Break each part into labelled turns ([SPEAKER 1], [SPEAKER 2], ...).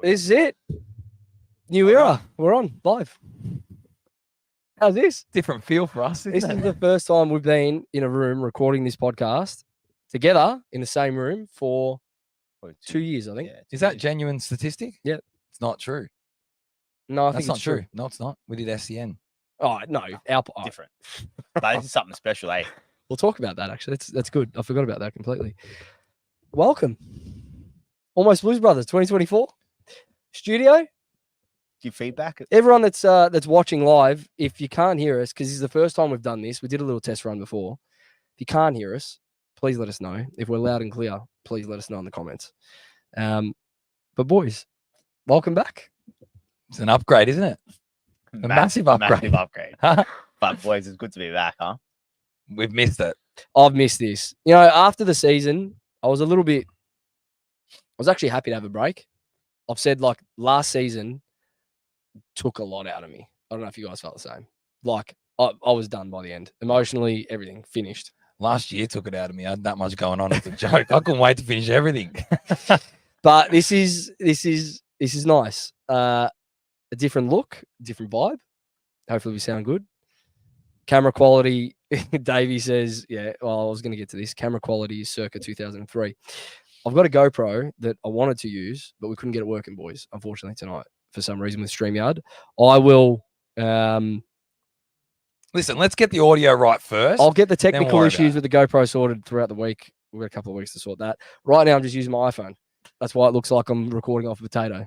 [SPEAKER 1] This is it. New era. We're on live. How's this?
[SPEAKER 2] Different feel for us.
[SPEAKER 1] This is the first time we've been in a room recording this podcast together in the same room for 2 years, I think.
[SPEAKER 2] Yeah, is that genuine statistic?
[SPEAKER 1] Yeah.
[SPEAKER 2] It's not true.
[SPEAKER 1] No, I
[SPEAKER 2] That's
[SPEAKER 1] think
[SPEAKER 2] not
[SPEAKER 1] it's
[SPEAKER 2] true.
[SPEAKER 1] true.
[SPEAKER 2] No, it's not. We did SEN.
[SPEAKER 1] Oh, no.
[SPEAKER 3] Different. But this is something special, eh?
[SPEAKER 1] We'll talk about that, actually. That's good. I forgot about that completely. Welcome. Almost Blues Brothers 2024. Studio.
[SPEAKER 3] Give feedback.
[SPEAKER 1] Everyone that's watching live, if you can't hear us, because this is the first time we've done this, we did a little test run before. If you can't hear us, please let us know. If we're loud and clear, please let us know in the comments. But boys, welcome back.
[SPEAKER 2] It's an upgrade, isn't it? A massive upgrade.
[SPEAKER 3] Massive upgrade. But boys, it's good to be back, huh?
[SPEAKER 2] We've missed it.
[SPEAKER 1] I've missed this. You know, after the season, I was actually happy to have a break. I've said, like, last season took a lot out of me. I don't know if you guys felt the same. Like, I was done by the end. Emotionally, everything finished.
[SPEAKER 2] Last year took it out of me. I had that much going on. It's a joke. I couldn't wait to finish everything.
[SPEAKER 1] But this is nice. A different look, different vibe. Hopefully we sound good. Camera quality, Davey says, yeah, well, I was going to get to this. Camera quality is circa 2003. I've got a GoPro that I wanted to use, but we couldn't get it working, boys, unfortunately, tonight for some reason with StreamYard. I will...
[SPEAKER 2] Listen, let's get the audio right first.
[SPEAKER 1] I'll get the technical issues with the GoPro sorted throughout the week. We've got a couple of weeks to sort that. Right now, I'm just using my iPhone. That's why it looks like I'm recording off a potato.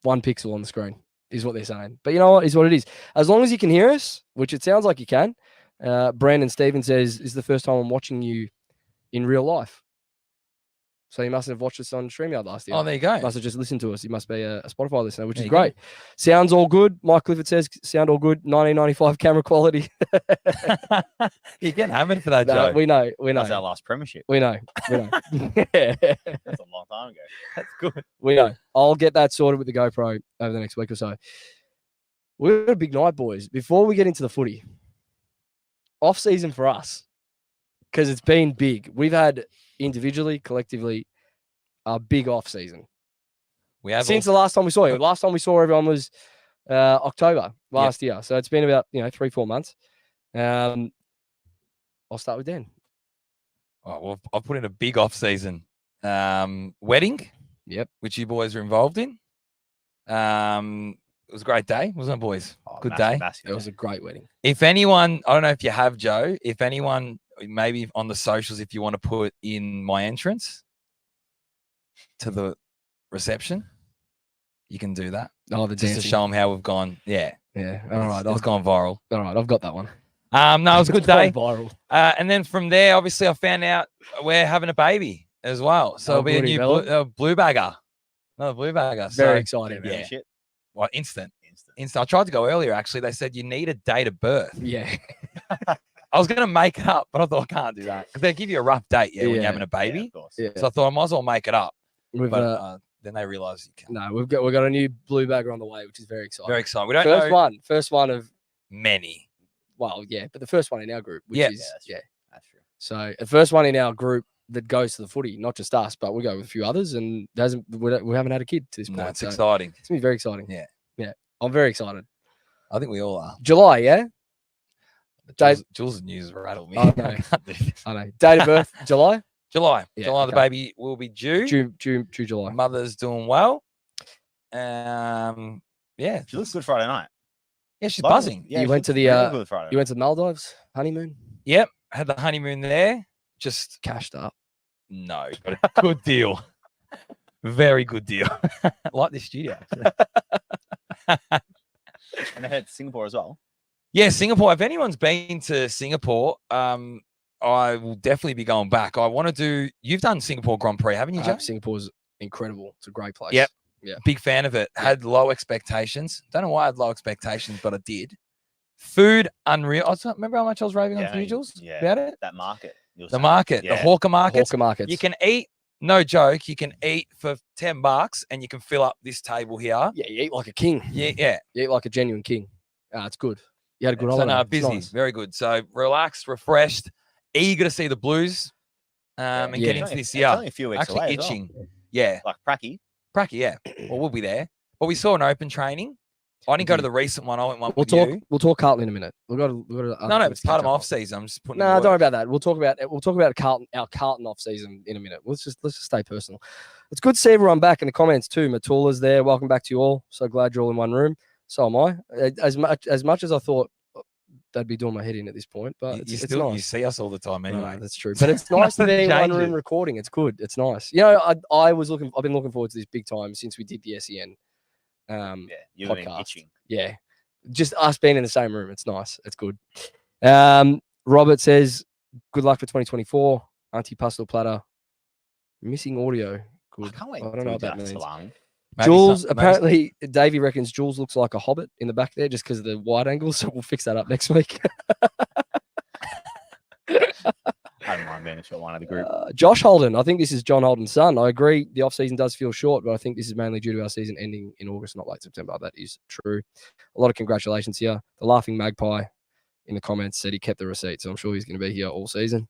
[SPEAKER 1] 1 pixel on the screen is what they're saying. But you know what? Is what it is. As long as you can hear us, which it sounds like you can. Brandon Stephen says, this is the first time I'm watching you in real life. So you must have watched us on StreamYard last year.
[SPEAKER 2] Oh, there you go.
[SPEAKER 1] You must have just listened to us. You must be a Spotify listener, which is great. Sounds all good. Mike Clifford says, sound all good. 1995 camera quality.
[SPEAKER 2] You're getting hammered for that, Joe.
[SPEAKER 1] We know.
[SPEAKER 3] That's our last premiership.
[SPEAKER 1] We know.
[SPEAKER 3] That's a long time ago.
[SPEAKER 2] That's good.
[SPEAKER 1] We know. I'll get that sorted with the GoPro over the next week or so. We've got a big night, boys. Before we get into the footy, off season for us, because it's been big. We've had individually, collectively, a big off season.
[SPEAKER 2] We have
[SPEAKER 1] since the last time we saw you. Last time we saw everyone was October last year. So it's been about 3-4 months. I'll start with Dan.
[SPEAKER 2] Oh, well, I've put in a big off season. Wedding.
[SPEAKER 1] Yep.
[SPEAKER 2] Which you boys were involved in. It was a great day, wasn't it, boys? Good day.
[SPEAKER 1] It was a great wedding.
[SPEAKER 2] If anyone, I don't know if you have, Joe, if anyone, maybe on the socials, if you want to put in my entrance to the reception, you can do that.
[SPEAKER 1] Oh, the dancing.
[SPEAKER 2] Just to show them how we've gone. Yeah.
[SPEAKER 1] Yeah. All right.
[SPEAKER 2] It's gone viral.
[SPEAKER 1] All right. I've got that one.
[SPEAKER 2] No, it was a good day.
[SPEAKER 1] Viral.
[SPEAKER 2] And then from there, obviously, I found out we're having a baby as well. So it'll be a new blue bagger. Another blue bagger.
[SPEAKER 1] Very exciting.
[SPEAKER 2] Yeah. Well, instant. I tried to go earlier, actually. They said you need a date of birth.
[SPEAKER 1] Yeah.
[SPEAKER 2] I was going to make it up, but I thought I can't do that. Because they give you a rough date, when you're having a baby.
[SPEAKER 3] Yeah, of course.
[SPEAKER 1] Yeah.
[SPEAKER 2] So I thought I might as well make it up.
[SPEAKER 1] But
[SPEAKER 2] then they realised you can't.
[SPEAKER 1] No, we've got a new blue bagger on the way, which is very exciting.
[SPEAKER 2] Very exciting. We don't know.
[SPEAKER 1] First one of
[SPEAKER 2] many.
[SPEAKER 1] Well, yeah, but the first one in our group, which is
[SPEAKER 3] that's true.
[SPEAKER 1] So the first one in our group that goes to the footy, not just us, but we go with a few others, and we haven't had a kid to this point.
[SPEAKER 2] No, it's exciting.
[SPEAKER 1] It's gonna be very exciting.
[SPEAKER 2] Yeah.
[SPEAKER 1] I'm very excited.
[SPEAKER 2] I think we all are.
[SPEAKER 1] July, yeah.
[SPEAKER 2] Jules' news rattled me.
[SPEAKER 1] I know. I know. Date of birth, July.
[SPEAKER 2] July.
[SPEAKER 1] Yeah,
[SPEAKER 2] July. The baby will be due.
[SPEAKER 1] June, July.
[SPEAKER 2] Mother's doing well.
[SPEAKER 3] She looks good Friday night.
[SPEAKER 2] Yeah, she's buzzing.
[SPEAKER 1] Yeah, you went to the Maldives honeymoon.
[SPEAKER 2] Yep, had the honeymoon there. Just
[SPEAKER 1] cashed up.
[SPEAKER 2] No, but a good deal. Very good deal. Like this studio.
[SPEAKER 3] And they head to Singapore as well.
[SPEAKER 2] Yeah, Singapore. If anyone's been to Singapore, I will definitely be going back. I want to do. You've done Singapore Grand Prix, haven't you, Joe?
[SPEAKER 1] Singapore's incredible. It's a great place.
[SPEAKER 2] Yep.
[SPEAKER 1] Yeah.
[SPEAKER 2] Big fan of it. Had low expectations. Don't know why I had low expectations, but I did. Food, unreal. Remember how much I was raving on food, Jules?
[SPEAKER 3] Yeah.
[SPEAKER 2] About it?
[SPEAKER 3] That market.
[SPEAKER 2] The market. The hawker markets.
[SPEAKER 1] Hawker markets.
[SPEAKER 2] You can eat, no joke, you can eat for $10 and you can fill up this table here.
[SPEAKER 1] Yeah, you eat like a king.
[SPEAKER 2] Yeah.
[SPEAKER 1] You eat like a genuine king. It's good. You had a good holiday.
[SPEAKER 2] So, busy. Nice. Very good. So, relaxed, refreshed, eager to see the Blues and get into this year.
[SPEAKER 3] It's only a few weeks
[SPEAKER 2] actually
[SPEAKER 3] away
[SPEAKER 2] itching.
[SPEAKER 3] Well.
[SPEAKER 2] Yeah.
[SPEAKER 3] Like Pracky.
[SPEAKER 2] Pracky, yeah. Well, we'll be there. But we saw an open training. I didn't go to the recent one. I went one with you.
[SPEAKER 1] We'll talk Carlton in a minute. We've got to
[SPEAKER 2] No, it's part of my off season. I'm just putting.
[SPEAKER 1] No, don't worry about that. We'll talk about our Carlton off season in a minute. Let's just stay personal. It's good to see everyone back in the comments too. Matula's there. Welcome back to you all. So glad you're all in one room. So am I. As much as I thought they'd be doing my head in at this point, but it's nice.
[SPEAKER 2] You see us all the time anyway.
[SPEAKER 1] No, that's true. But it's nice to be in one room recording. It's good. It's nice. You know, I've been looking forward to this big time since we did the SEN.
[SPEAKER 3] You
[SPEAKER 1] podcast.
[SPEAKER 3] were itching.
[SPEAKER 1] Yeah, just us being in the same room. It's nice. It's good. Robert says, "Good luck for 2024." Auntie Pastel Platter. Missing audio. Good.
[SPEAKER 3] I can't wait.
[SPEAKER 1] I don't know what that means.
[SPEAKER 3] Salami.
[SPEAKER 1] Jules, apparently, Davey reckons Jules looks like a hobbit in the back there just because of the wide angle. So we'll fix that up next week.
[SPEAKER 3] I don't mind being a short one of the group.
[SPEAKER 1] Josh Holden. I think this is John Holden's son. I agree. The off season does feel short, but I think this is mainly due to our season ending in August, not late September. That is true. A lot of congratulations here. The Laughing Magpie in the comments said he kept the receipt, so I'm sure he's going to be here all season.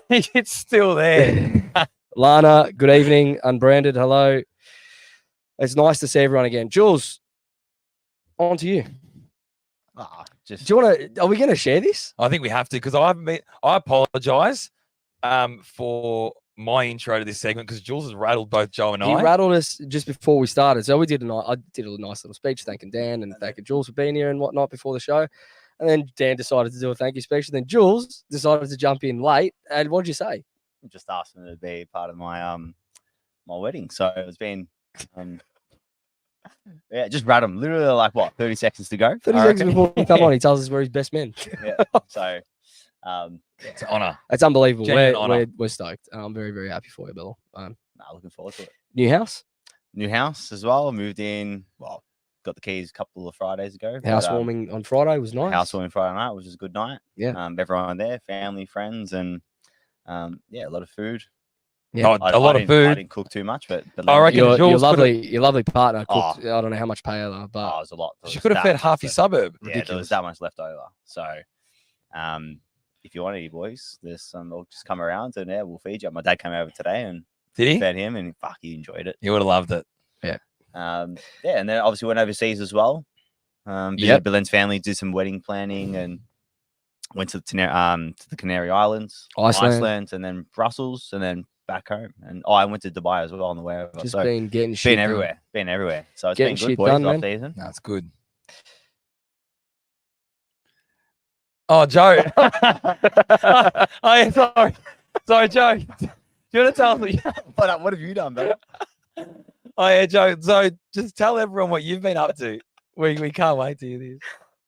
[SPEAKER 2] It's still there.
[SPEAKER 1] Lana, good evening. Unbranded, hello. It's nice to see everyone again. Jules, on to you. Do you want to? Are we going to share this?
[SPEAKER 2] I think we have to because I apologize for my intro to this segment because Jules has rattled both Joe and I.
[SPEAKER 1] He rattled us just before we started. So I did a nice little speech thanking Dan and thanking Jules for being here and whatnot before the show. And then Dan decided to do a thank you speech. And then Jules decided to jump in late. And what did you say?
[SPEAKER 3] Just asked him to be part of my my wedding. So it's been just rat him. Literally like what, 30 seconds to go?
[SPEAKER 1] 30 seconds before he come on, he tells us we're his best men.
[SPEAKER 3] Yeah. So
[SPEAKER 2] it's an honor.
[SPEAKER 1] It's unbelievable.
[SPEAKER 2] We're
[SPEAKER 1] stoked. I'm very, very happy for you, Bill.
[SPEAKER 3] Looking forward to it.
[SPEAKER 1] New house?
[SPEAKER 3] New house as well. Moved in. Well, got the keys a couple of Fridays ago.
[SPEAKER 1] Housewarming on Friday was nice.
[SPEAKER 3] Housewarming Friday night, which was a good night.
[SPEAKER 1] Yeah.
[SPEAKER 3] Everyone there, family, friends, and a lot of food.
[SPEAKER 2] Yeah, a lot of food.
[SPEAKER 3] I didn't cook too much, but
[SPEAKER 2] I reckon
[SPEAKER 1] your lovely partner cooked. I don't know how much paella, but
[SPEAKER 3] it was a lot.
[SPEAKER 2] She could have fed half your suburb.
[SPEAKER 3] Yeah, there was that much left over. So, if you want any boys, there's some. They'll just come around and we'll feed you. My dad came over today and fed him, and he enjoyed it.
[SPEAKER 2] He would have loved it.
[SPEAKER 1] Yeah.
[SPEAKER 3] And then obviously went overseas as well. Visited Belen's family, did some wedding planning, and went to the Canary Islands, Iceland, and then Brussels, and then back home. And I went to Dubai as well on the way over.
[SPEAKER 1] Just been
[SPEAKER 3] everywhere. So it's been good, boys, off season.
[SPEAKER 2] That's good. Oh, Joe. Sorry, Joe. Do you want to tell me?
[SPEAKER 3] What have you done, bro?
[SPEAKER 2] Oh, yeah, Joe. So just tell everyone what you've been up to. We can't wait to hear this.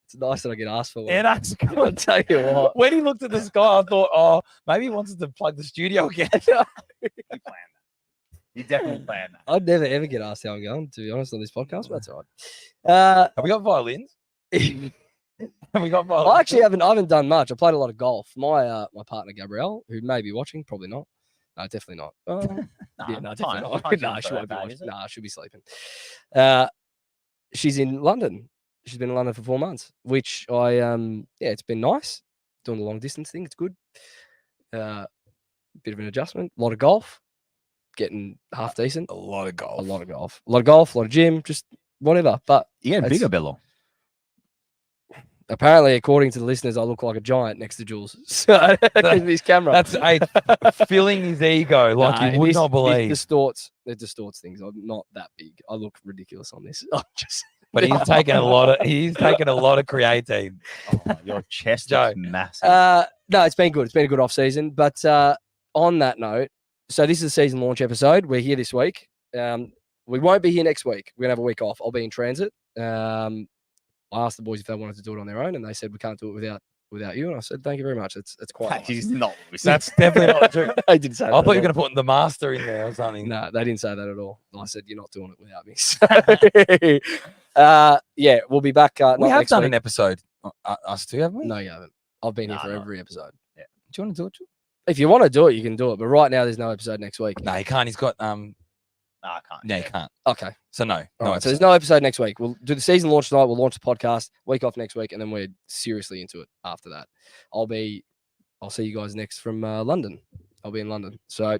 [SPEAKER 1] It's nice that I get asked for one.
[SPEAKER 2] Yeah, that's good.
[SPEAKER 1] I'll tell you what.
[SPEAKER 2] When he looked at the sky, I thought, maybe he wants us to plug the studio again.
[SPEAKER 3] You planned that. You definitely planned that.
[SPEAKER 1] I'd never ever get asked how I'm going, to be honest, on this podcast, but that's all right.
[SPEAKER 2] Have we got violins? Have we got violins?
[SPEAKER 1] I actually haven't done much. I played a lot of golf. My partner Gabrielle, who may be watching, probably not. No, definitely not. Definitely not. No, she won't be watching. No, she'll be sleeping. She's in London. She's been in London for 4 months, which it's been nice. Doing the long distance thing, it's good. Bit of an adjustment. A lot of golf. Getting half decent.
[SPEAKER 2] A lot of golf.
[SPEAKER 1] A lot of gym, just whatever. But
[SPEAKER 3] you get bigger, Billo.
[SPEAKER 1] Apparently, according to the listeners, I look like a giant next to Jules. So his camera.
[SPEAKER 2] That's filling his ego like you would not believe.
[SPEAKER 1] It distorts things. I'm not that big. I look ridiculous on this.
[SPEAKER 2] But he's taken a lot of creatine.
[SPEAKER 3] Oh, your chest is massive.
[SPEAKER 1] No, it's been good. It's been a good off season. But on that note, so this is a season launch episode. We're here this week. We won't be here next week. We're gonna have a week off. I'll be in transit. I asked the boys if they wanted to do it on their own, and they said we can't do it without you. And I said thank you very much. It's quite. Nice.
[SPEAKER 2] That's definitely not true.
[SPEAKER 1] I didn't say.
[SPEAKER 2] I thought you were going to put the master in there or something.
[SPEAKER 1] No, they didn't say that at all. I said you're not doing it without me. So, we'll be back.
[SPEAKER 2] We have done an episode. Us two, haven't we?
[SPEAKER 1] No, you haven't. I've been here for every episode.
[SPEAKER 3] Yeah.
[SPEAKER 2] Do you want to do it?
[SPEAKER 1] If you want to do it, you can do it. But right now, there's no episode next week.
[SPEAKER 2] No, he can't. He's got
[SPEAKER 3] No, I can't.
[SPEAKER 2] No, you can't.
[SPEAKER 1] Okay.
[SPEAKER 2] So no.
[SPEAKER 1] Right, so there's no episode next week. We'll do the season launch tonight. We'll launch the podcast. Week off next week, and then we're seriously into it after that. I'll see you guys next from London. I'll be in London. So,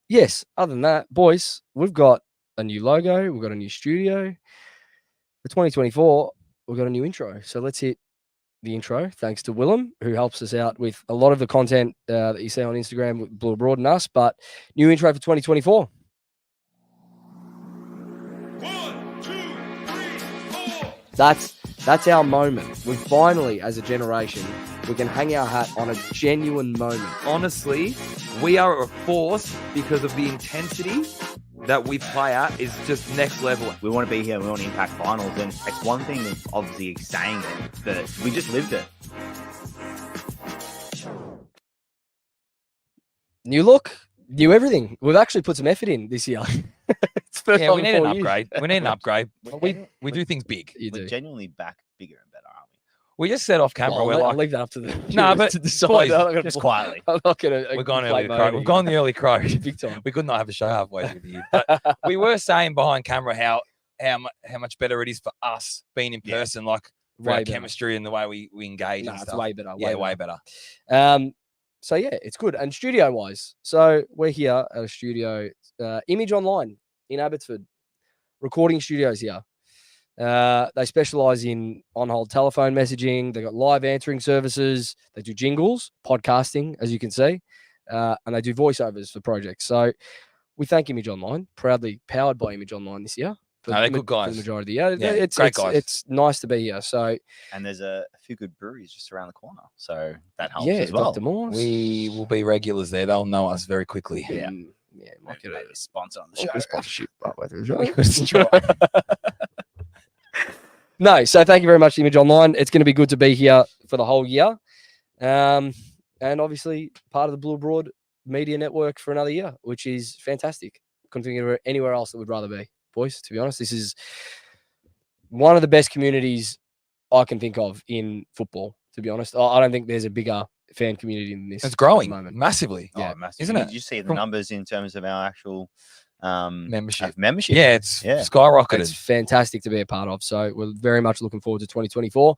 [SPEAKER 1] yes. Other than that, boys, we've got a new logo. We've got a new studio. For 2024, we've got a new intro. So let's hit the intro. Thanks to Willem, who helps us out with a lot of the content that you see on Instagram with Blue Abroad and us. But new intro for 2024.
[SPEAKER 4] 1, 2, 3, 4.
[SPEAKER 1] That's our moment. We finally, as a generation, we can hang our hat on a genuine moment.
[SPEAKER 5] Honestly, we are a force because of the intensity that we play at is just next level.
[SPEAKER 3] We want to be here. We want to impact finals. And it's one thing of obviously saying it, but we just lived it.
[SPEAKER 1] New look, new everything. We've actually put some effort in this year. It's first
[SPEAKER 2] Yeah,
[SPEAKER 1] time
[SPEAKER 2] we
[SPEAKER 1] in
[SPEAKER 2] need an
[SPEAKER 1] 4 years.
[SPEAKER 2] upgrade. We need an upgrade. We do things big.
[SPEAKER 1] You
[SPEAKER 3] We're
[SPEAKER 1] do.
[SPEAKER 3] genuinely back bigger and better, aren't we?
[SPEAKER 2] We just said off camera.
[SPEAKER 1] Well,
[SPEAKER 2] we're
[SPEAKER 1] I'll
[SPEAKER 2] like,
[SPEAKER 1] leave that up to the
[SPEAKER 2] No,
[SPEAKER 1] viewers
[SPEAKER 2] but
[SPEAKER 1] to decide.
[SPEAKER 2] boys,
[SPEAKER 1] I'm not gonna-
[SPEAKER 3] Just quietly.
[SPEAKER 1] I'm not going to.
[SPEAKER 2] we've gone early crow. We've gone the early crow.
[SPEAKER 1] big time.
[SPEAKER 2] We could not have a show halfway through the year. But we were saying behind camera how much better it is for us being in person, like for our
[SPEAKER 1] Way better.
[SPEAKER 2] chemistry and the way we engage
[SPEAKER 1] Nah,
[SPEAKER 2] and
[SPEAKER 1] it's
[SPEAKER 2] stuff.
[SPEAKER 1] way better.
[SPEAKER 2] Yeah, way better.
[SPEAKER 1] So yeah, it's good. And studio wise, so we're here at a studio, Image Online in Abbotsford, recording studios here. They specialize in on-hold telephone messaging. They got live answering services. They do jingles, podcasting, as you can see, and they do voiceovers for projects. So we thank Image Online, proudly powered by Image Online this year.
[SPEAKER 2] No, they're good
[SPEAKER 1] For
[SPEAKER 2] guys.
[SPEAKER 1] the majority of the year.
[SPEAKER 2] Yeah, great guys.
[SPEAKER 1] It's nice to be here. So
[SPEAKER 3] And there's a few good breweries just around the corner. So that helps
[SPEAKER 1] yeah,
[SPEAKER 3] as well.
[SPEAKER 1] Dr. Morse.
[SPEAKER 2] We will be regulars there. They'll know us very quickly.
[SPEAKER 3] Yeah.
[SPEAKER 1] Yeah, might get
[SPEAKER 3] Maybe
[SPEAKER 1] a
[SPEAKER 3] a sponsor on the
[SPEAKER 1] Oh,
[SPEAKER 3] show.
[SPEAKER 1] sponsorship partway through the show. No, so thank you very much, Image Online. It's going to be good to be here for the whole year. And obviously part of the Blue Abroad Media Network for another year, which is fantastic. Couldn't think of anywhere else that would rather be. Boys, to be honest, this is one of the best communities I can think of in football, to be honest. I don't think there's a bigger fan community than this.
[SPEAKER 2] It's
[SPEAKER 1] at
[SPEAKER 2] growing
[SPEAKER 1] the moment.
[SPEAKER 2] massively.
[SPEAKER 1] Yeah.
[SPEAKER 3] Oh, massive.
[SPEAKER 2] Isn't
[SPEAKER 3] Did
[SPEAKER 2] it?
[SPEAKER 3] you see the
[SPEAKER 2] From-
[SPEAKER 3] numbers in terms of our actual
[SPEAKER 2] Membership.
[SPEAKER 3] membership?
[SPEAKER 2] Yeah, it's
[SPEAKER 3] Yeah.
[SPEAKER 2] skyrocketed.
[SPEAKER 1] It's fantastic to be a part of. So we're very much looking forward to 2024.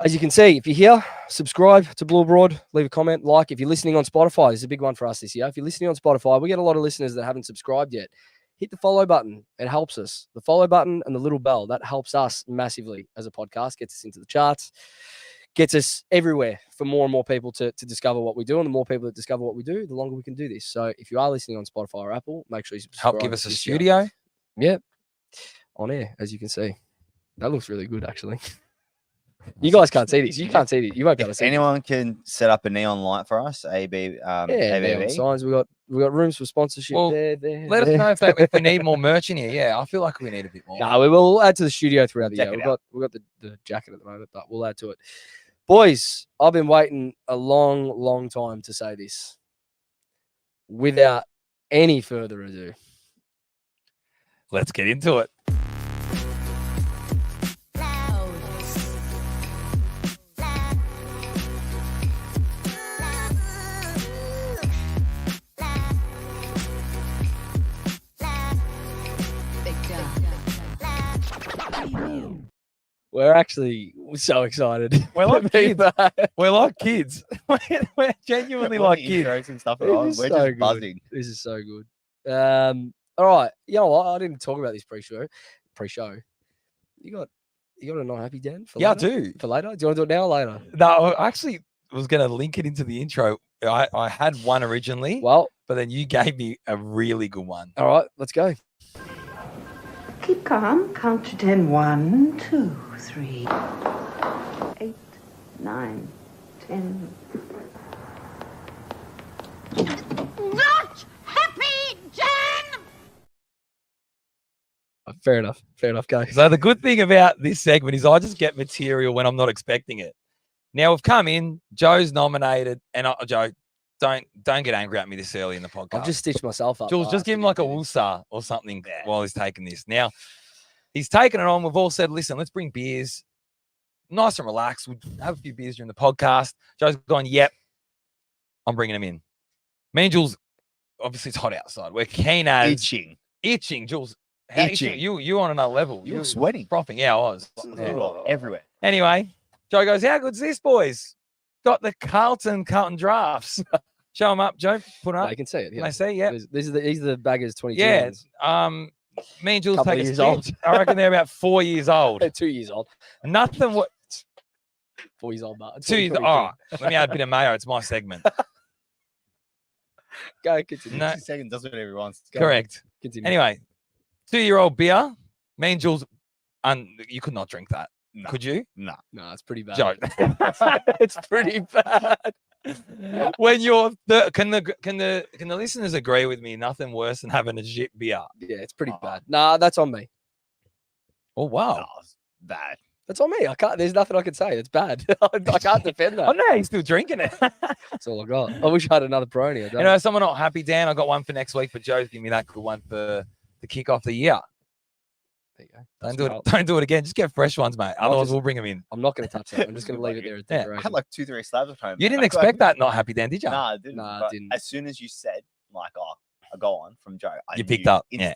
[SPEAKER 1] As you can see, if you're here, subscribe to Blue Abroad, leave a comment, like. If you're listening on Spotify, this is a big one for us this year. If you're listening on Spotify, we get a lot of listeners that haven't subscribed yet. Hit the follow button. It helps us. The follow button and the little bell, that helps us massively as a podcast, gets us into the charts, gets us everywhere for more and more people to discover what we do. And the more people that discover what we do, the longer we can do this. So if you are listening on Spotify or Apple, make sure you subscribe.
[SPEAKER 2] Help give us a
[SPEAKER 1] this year.
[SPEAKER 2] studio.
[SPEAKER 1] Yep. On air, as you can see. That looks really good, actually. You guys can't see this. You can't see this. You won't be able to
[SPEAKER 3] If
[SPEAKER 1] see
[SPEAKER 3] anyone can set up a neon light for us, AB,
[SPEAKER 1] yeah,
[SPEAKER 3] ABV.
[SPEAKER 1] neon signs. We got rooms for sponsorship
[SPEAKER 2] Well,
[SPEAKER 1] there.
[SPEAKER 2] Let us
[SPEAKER 1] there.
[SPEAKER 2] know if we need more merch in here. Yeah, I feel like we need a bit more.
[SPEAKER 1] No, we will add to the studio throughout the
[SPEAKER 3] Check
[SPEAKER 1] year.
[SPEAKER 3] it
[SPEAKER 1] We've got the jacket at the moment, but we'll add to it. Boys, I've been waiting a long, long time to say this. Without any further ado,
[SPEAKER 2] Let's get into it.
[SPEAKER 1] we're actually so excited.
[SPEAKER 2] We're like
[SPEAKER 1] to be
[SPEAKER 2] kids.
[SPEAKER 1] back.
[SPEAKER 2] We're like kids. We're genuinely like kids.
[SPEAKER 3] Intros and stuff.
[SPEAKER 1] It
[SPEAKER 3] We're
[SPEAKER 1] is
[SPEAKER 3] just
[SPEAKER 1] so good.
[SPEAKER 3] buzzing.
[SPEAKER 1] This is so good. All right. You know what? I didn't talk about this pre-show. You got a not happy Dan? For
[SPEAKER 2] Yeah, I
[SPEAKER 1] later?
[SPEAKER 2] do.
[SPEAKER 1] For later? Do you want to do it now or later?
[SPEAKER 2] No, I actually was going to link it into the intro. I had one originally,
[SPEAKER 1] Well,
[SPEAKER 2] but then you gave me a really good one.
[SPEAKER 1] all right. Let's go.
[SPEAKER 6] Keep calm. Count to 10. 1, 2, 3, 8, 9, 10.
[SPEAKER 7] Not happy, Jan!
[SPEAKER 1] Fair enough. Fair enough. Go.
[SPEAKER 2] So the good thing about this segment is I just get material when I'm not expecting it. Now we've come in, Joe's nominated, and Joe, don't get angry at me this early in the podcast.
[SPEAKER 1] I've just stitched myself up.
[SPEAKER 2] Jules, just give him like a woolsar or something while he's taking this. Now, he's taken it on. We've all said, listen, let's bring beers. Nice and relaxed. We'll have a few beers during the podcast. Joe's gone, yep, I'm bringing him in. Me and Jules, obviously it's hot outside. We're keen as
[SPEAKER 3] Itching.
[SPEAKER 2] Jules, how
[SPEAKER 3] Itching.
[SPEAKER 2] You on another level.
[SPEAKER 3] You were sweating.
[SPEAKER 2] Frothing. Yeah, I was.
[SPEAKER 3] Everywhere.
[SPEAKER 2] Anyway, Joe goes, how good's this, boys? Got the Carlton drafts. Show them up, Joe. Put them
[SPEAKER 1] No,
[SPEAKER 2] up.
[SPEAKER 1] you can see it.
[SPEAKER 2] Can
[SPEAKER 1] Yeah.
[SPEAKER 2] they see? Yeah.
[SPEAKER 1] These are the baggers 22.
[SPEAKER 2] Yeah.
[SPEAKER 1] ones.
[SPEAKER 2] Me and Jules
[SPEAKER 1] Couple
[SPEAKER 2] take
[SPEAKER 1] of
[SPEAKER 2] a
[SPEAKER 1] years
[SPEAKER 2] spin.
[SPEAKER 1] old.
[SPEAKER 2] I reckon they're about 4 years old.
[SPEAKER 1] They're 2 years old.
[SPEAKER 2] Nothing. What?
[SPEAKER 1] 4 years old, but
[SPEAKER 2] 2 years. All right. Let me add a bit of mayo. It's my segment.
[SPEAKER 1] Go continue.
[SPEAKER 2] No.
[SPEAKER 3] 2 seconds does whatever he wants.
[SPEAKER 1] Go.
[SPEAKER 2] Correct.
[SPEAKER 1] Continue.
[SPEAKER 2] Anyway, 2-year-old beer. Me and Jules, you could not drink that.
[SPEAKER 3] No.
[SPEAKER 2] Could you?
[SPEAKER 3] No.
[SPEAKER 1] No, it's pretty bad.
[SPEAKER 2] Joe.
[SPEAKER 1] It's pretty bad.
[SPEAKER 2] When can the listeners agree with me? Nothing worse than having a shit beer.
[SPEAKER 1] Yeah, it's pretty
[SPEAKER 3] Oh.
[SPEAKER 1] bad. Nah, that's on me.
[SPEAKER 2] Oh wow.
[SPEAKER 3] No, it's bad.
[SPEAKER 1] That's on me. I can't. There's nothing I can say. It's bad. I can't defend
[SPEAKER 2] Oh
[SPEAKER 1] that.
[SPEAKER 2] no, he's still drinking it.
[SPEAKER 1] That's all I got. I wish I had another Peroni. I don't.
[SPEAKER 2] You know, someone not happy, Dan. I got one for next week, but Joe's giving me that good one for the kick off the year.
[SPEAKER 1] There you go.
[SPEAKER 2] Don't
[SPEAKER 1] That's
[SPEAKER 2] do it.
[SPEAKER 1] well.
[SPEAKER 2] Don't do it again. Just get fresh ones, mate.
[SPEAKER 1] I'll
[SPEAKER 2] Otherwise,
[SPEAKER 1] just-
[SPEAKER 2] we'll bring them in.
[SPEAKER 1] I'm not going to touch that. I'm just going to leave it there. At
[SPEAKER 2] Yeah, I
[SPEAKER 3] I
[SPEAKER 1] decoration.
[SPEAKER 3] had like 2-3 slabs at home.
[SPEAKER 2] You didn't expect that, not happy, Dan, did you?
[SPEAKER 3] Nah, I didn't.
[SPEAKER 1] Nah, I
[SPEAKER 3] but
[SPEAKER 1] didn't.
[SPEAKER 3] As soon as you said, like, a go on from Joe, I
[SPEAKER 2] You picked
[SPEAKER 3] knew
[SPEAKER 2] up, yeah.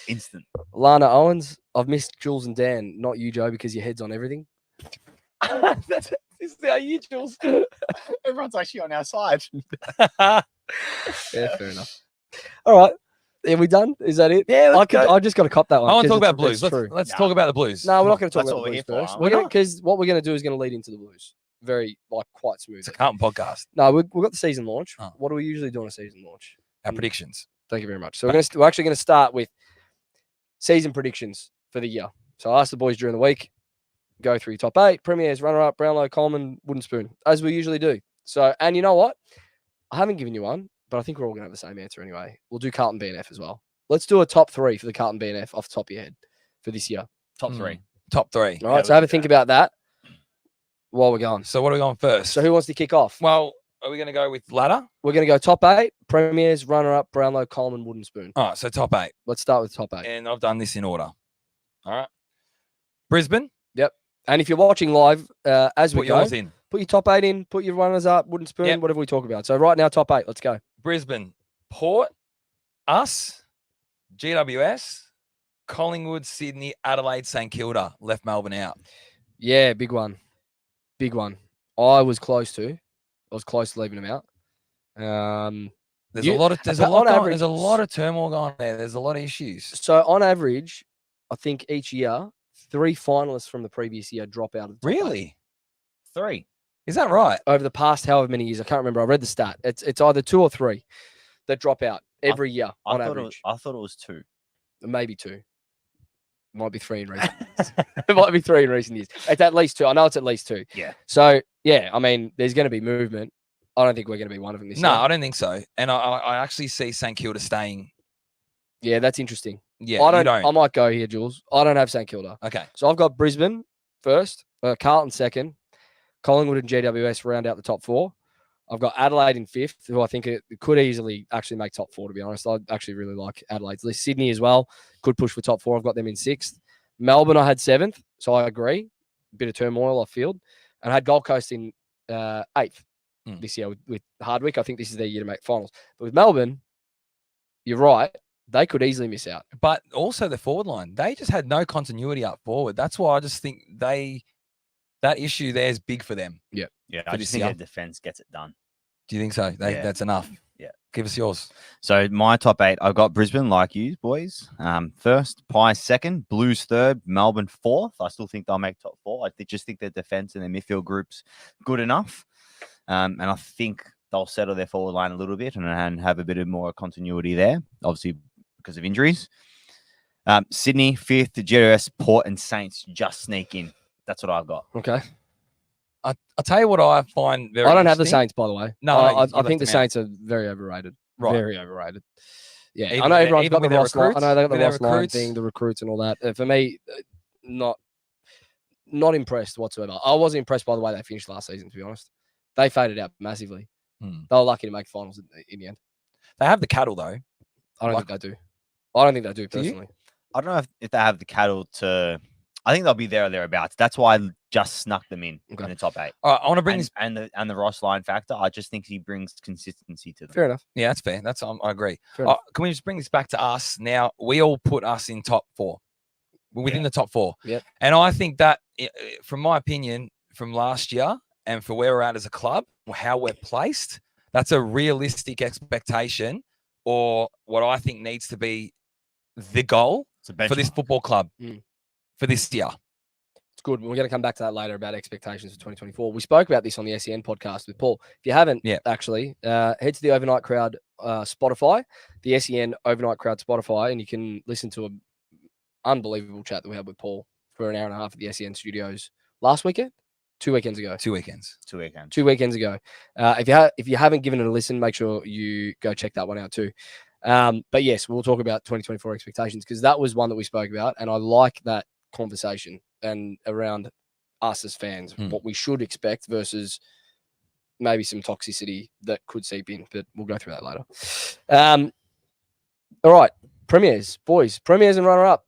[SPEAKER 3] Instant.
[SPEAKER 1] Lana Owens. I've missed Jules and Dan, not you, Joe, because your head's on everything.
[SPEAKER 2] This is how you, Jules.
[SPEAKER 3] Everyone's actually on our side.
[SPEAKER 1] Yeah, fair enough. All right. Are we done? Is that it?
[SPEAKER 2] Yeah,
[SPEAKER 1] I just got to cop that one.
[SPEAKER 2] I want to
[SPEAKER 1] 'cause
[SPEAKER 2] talk about
[SPEAKER 1] it's-
[SPEAKER 2] blues.
[SPEAKER 1] it's true.
[SPEAKER 2] Let's
[SPEAKER 3] Nah.
[SPEAKER 2] talk about the blues.
[SPEAKER 1] No, we're not going to talk
[SPEAKER 3] That's
[SPEAKER 1] about
[SPEAKER 3] what
[SPEAKER 1] the
[SPEAKER 3] we're
[SPEAKER 1] blues
[SPEAKER 3] here for,
[SPEAKER 1] first.
[SPEAKER 3] aren't
[SPEAKER 1] We're
[SPEAKER 2] we?
[SPEAKER 1] going because what we're going to do is going to lead into the blues. Very quite smooth.
[SPEAKER 2] It's a Carlton podcast.
[SPEAKER 1] No, we've got the season launch.
[SPEAKER 2] Oh.
[SPEAKER 1] What do we usually do on a season launch?
[SPEAKER 2] Our predictions.
[SPEAKER 1] Thank you very much. So we're actually going to start with season predictions for the year. So I asked the boys during the week, go through your top 8, Premiers, runner-up, Brownlow, Coleman, Wooden Spoon, as we usually do. So, and you know what? I haven't given you one, but I think we're all going to have the same answer anyway. We'll do Carlton BNF as well. Let's do a top 3 for the Carlton BNF off the top of your head for this year.
[SPEAKER 3] Top 3.
[SPEAKER 2] Top 3.
[SPEAKER 1] All right,
[SPEAKER 3] Yeah,
[SPEAKER 1] so
[SPEAKER 3] we
[SPEAKER 1] have a
[SPEAKER 3] can do
[SPEAKER 1] think
[SPEAKER 3] that.
[SPEAKER 1] about that while we're going.
[SPEAKER 2] So what are we going first?
[SPEAKER 1] So who wants to kick off?
[SPEAKER 2] Well, are we going to go with ladder?
[SPEAKER 1] We're going to go top 8, Premiers, runner-up, Brownlow, Coleman, Wooden Spoon.
[SPEAKER 2] All right, so top 8.
[SPEAKER 1] Let's start with top 8.
[SPEAKER 2] And I've done this in order. All right. Brisbane,
[SPEAKER 1] And if you're watching live, as we
[SPEAKER 2] put
[SPEAKER 1] go,
[SPEAKER 2] yours in.
[SPEAKER 1] put your top 8 in, put your runners up, Wooden Spoon,
[SPEAKER 2] Yep.
[SPEAKER 1] whatever we talk about. So right now, top 8. Let's go.
[SPEAKER 2] Brisbane, Port, us, GWS, Collingwood, Sydney, Adelaide, St Kilda. Left Melbourne out.
[SPEAKER 1] Yeah, big one. Big one. I was close to leaving them out.
[SPEAKER 2] There's
[SPEAKER 1] You-
[SPEAKER 2] a lot of there's a
[SPEAKER 1] on
[SPEAKER 2] lot going,
[SPEAKER 1] average-
[SPEAKER 2] there's a lot of turmoil going there. There's a lot of issues.
[SPEAKER 1] So on average, I think each year, 3 finalists from the previous year drop out of the top 8.
[SPEAKER 2] Really?
[SPEAKER 3] 3.
[SPEAKER 2] Is that right?
[SPEAKER 1] Over the past however many years, I can't remember. I read the stat. It's either 2 or 3 that drop out every year
[SPEAKER 3] I
[SPEAKER 1] on
[SPEAKER 3] thought
[SPEAKER 1] average.
[SPEAKER 3] I thought it was 2.
[SPEAKER 1] Maybe 2. Might be 3 in recent years. It might be 3 in recent years. It's at least 2. I know it's at least 2.
[SPEAKER 3] Yeah.
[SPEAKER 1] So yeah, I mean, there's going to be movement. I don't think we're going to be one of them this
[SPEAKER 2] No,
[SPEAKER 1] year.
[SPEAKER 2] I don't think so. And I actually see St Kilda staying.
[SPEAKER 1] Yeah, that's interesting.
[SPEAKER 2] Yeah,
[SPEAKER 1] I
[SPEAKER 2] you
[SPEAKER 1] don't.
[SPEAKER 2] don't.
[SPEAKER 1] I might go here, Jules. I don't have St Kilda.
[SPEAKER 2] Okay.
[SPEAKER 1] So I've got Brisbane first, Carlton second, Collingwood and GWS round out the top 4. I've got Adelaide in 5th, who I think it could easily actually make top 4, to be honest. I actually really like Adelaide's list. Sydney as well could push for top 4. I've got them in 6th. Melbourne I had 7th, so I agree. Bit of turmoil off field. And I had Gold Coast in 8th this year with Hardwick. I think this is their year to make finals. But with Melbourne, you're right. They could easily miss out.
[SPEAKER 2] But also the forward line, they just had no continuity up forward. That's why I just think that issue there is big for them.
[SPEAKER 3] Yeah,
[SPEAKER 2] For
[SPEAKER 3] I
[SPEAKER 2] this
[SPEAKER 3] just think
[SPEAKER 2] year.
[SPEAKER 3] their defense gets it done.
[SPEAKER 2] Do you think so?
[SPEAKER 3] Yeah.
[SPEAKER 2] That's enough.
[SPEAKER 3] Yeah.
[SPEAKER 2] Give us yours.
[SPEAKER 3] So my top 8, I've got Brisbane, like you boys. First, Pies second, Blues third, Melbourne 4th. I still think they'll make top 4. Just think their defense and their midfield group's good enough. And I think they'll settle their forward line a little bit and have a bit of more continuity there, obviously because of injuries. Sydney 5th, the GWS, Port and Saints just sneak in. That's what I've got.
[SPEAKER 1] Okay.
[SPEAKER 2] I'll tell you what I find very
[SPEAKER 1] I don't have the
[SPEAKER 2] interesting.
[SPEAKER 1] Saints, by the way.
[SPEAKER 2] No,
[SPEAKER 1] I
[SPEAKER 2] you
[SPEAKER 1] think the
[SPEAKER 2] left them out.
[SPEAKER 1] Saints are very overrated.
[SPEAKER 2] Right.
[SPEAKER 1] Very overrated. Yeah, I
[SPEAKER 2] Even
[SPEAKER 1] know
[SPEAKER 2] with-
[SPEAKER 1] everyone's
[SPEAKER 2] even
[SPEAKER 1] got the
[SPEAKER 2] with their
[SPEAKER 1] Ross line. I
[SPEAKER 2] recruits?
[SPEAKER 1] know they got the
[SPEAKER 2] With their
[SPEAKER 1] Ross line
[SPEAKER 2] recruits?
[SPEAKER 1] thing, the recruits and all that. For me, not impressed whatsoever. I wasn't impressed by the way they finished last season, to be honest. They faded out massively. They were lucky to make finals in the end.
[SPEAKER 2] They have the cattle though.
[SPEAKER 1] I don't
[SPEAKER 2] Like-
[SPEAKER 1] think they do. I don't think they do,
[SPEAKER 2] Do you?
[SPEAKER 1] personally.
[SPEAKER 3] I don't know if they have the cattle to. I think they'll be there or thereabouts. That's why I just snuck them in
[SPEAKER 1] Okay.
[SPEAKER 3] the top 8.
[SPEAKER 2] All right, I want to bring this.
[SPEAKER 3] And the Ross line factor, I just think he brings consistency to them.
[SPEAKER 1] Fair enough.
[SPEAKER 2] Yeah, that's fair. That's I agree.
[SPEAKER 1] Fair enough.
[SPEAKER 2] Can we just bring this back to us now? We all put us in top 4. We're within the top 4.
[SPEAKER 1] Yep.
[SPEAKER 2] And I think that, from my opinion, from last year and for where we're at as a club, how we're placed, That's a realistic expectation, or what I think needs to be the goal for this football club for this year.
[SPEAKER 1] It's good. We're going to come back to that later about expectations for 2024. We spoke about this on the SEN podcast with Paul. If you haven't, actually, head to the Overnight Crowd Spotify, the SEN Overnight Crowd Spotify, and you can listen to an unbelievable chat that we had with Paul for an hour and a half at the SEN studios last weekend, 2 weekends ago.
[SPEAKER 2] 2 weekends.
[SPEAKER 3] 2 weekends.
[SPEAKER 1] 2 weekends ago. If you haven't given it a listen, make sure you go check that one out too. But yes, we'll talk about 2024 expectations because that was one that we spoke about, and I like that conversation and around us as fans, what we should expect versus maybe some toxicity that could seep in, but we'll go through that later. All right, premiers, boys, premiers and runner-up.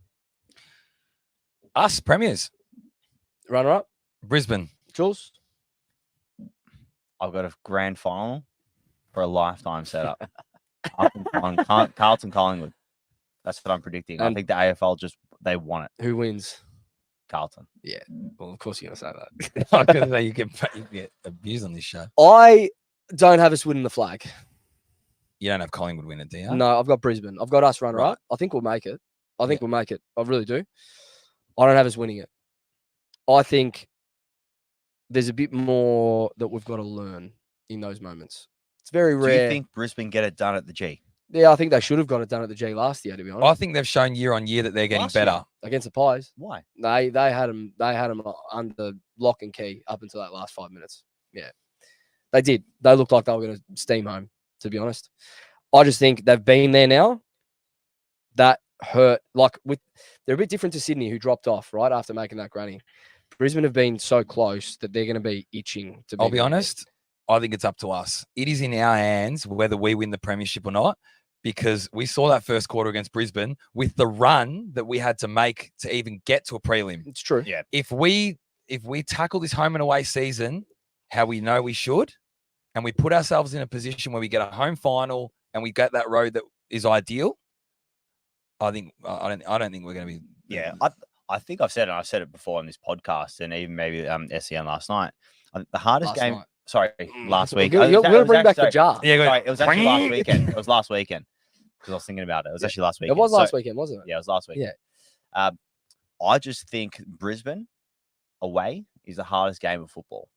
[SPEAKER 2] Us, premiers.
[SPEAKER 1] Runner-up.
[SPEAKER 2] Brisbane.
[SPEAKER 1] Jules?
[SPEAKER 3] I've got a grand final for a lifetime setup. Carlton, Collingwood. That's what I'm predicting. I think the AFL they want it.
[SPEAKER 1] Who wins?
[SPEAKER 3] Carlton.
[SPEAKER 1] Yeah. Well, of course you're going to say that.
[SPEAKER 2] I was going to say you get abused on this show.
[SPEAKER 1] I don't have us winning the flag.
[SPEAKER 2] You don't have Collingwood win it, do you?
[SPEAKER 1] No, I've got Brisbane. I've got us runner-up.
[SPEAKER 2] Right.
[SPEAKER 1] I think we'll make it. I really do. I don't have us winning it. I think there's a bit more that we've got to learn in those moments. It's very rare.
[SPEAKER 3] Do you think Brisbane get it done at the G?
[SPEAKER 1] Yeah, I think they should have got it done at the G last year, to be honest.
[SPEAKER 2] I think they've shown year on year that they're getting better.
[SPEAKER 1] Against the Pies.
[SPEAKER 3] Why?
[SPEAKER 1] They had them under lock and key up until that last 5 minutes. Yeah. They did. They looked like they were going to steam home, to be honest. I just think they've been there now. That hurt. They're a bit different to Sydney, who dropped off right after making that granny. Brisbane have been so close that they're going to be itching to be.
[SPEAKER 2] I'll be honest. I think it's up to us. It is in our hands whether we win the premiership or not, because we saw that first quarter against Brisbane with the run that we had to make to even get to a prelim.
[SPEAKER 1] It's true.
[SPEAKER 3] Yeah.
[SPEAKER 2] If we tackle this home and away season how we know we should, and we put ourselves in a position where we get a home final and we get that road that is ideal, I don't think we're going to be.
[SPEAKER 3] Yeah, I think I've said it. I've said it before on this podcast and even maybe SEN last night. The hardest game.
[SPEAKER 1] Night.
[SPEAKER 3] Sorry, last week.
[SPEAKER 1] We're going to bring back the jar.
[SPEAKER 2] Yeah,
[SPEAKER 3] sorry, it was actually last weekend. It was last weekend because I was thinking about it. It was actually last weekend.
[SPEAKER 1] It was last weekend, wasn't it?
[SPEAKER 3] Yeah, it was last weekend. Yeah. I just think Brisbane away is the hardest game of football.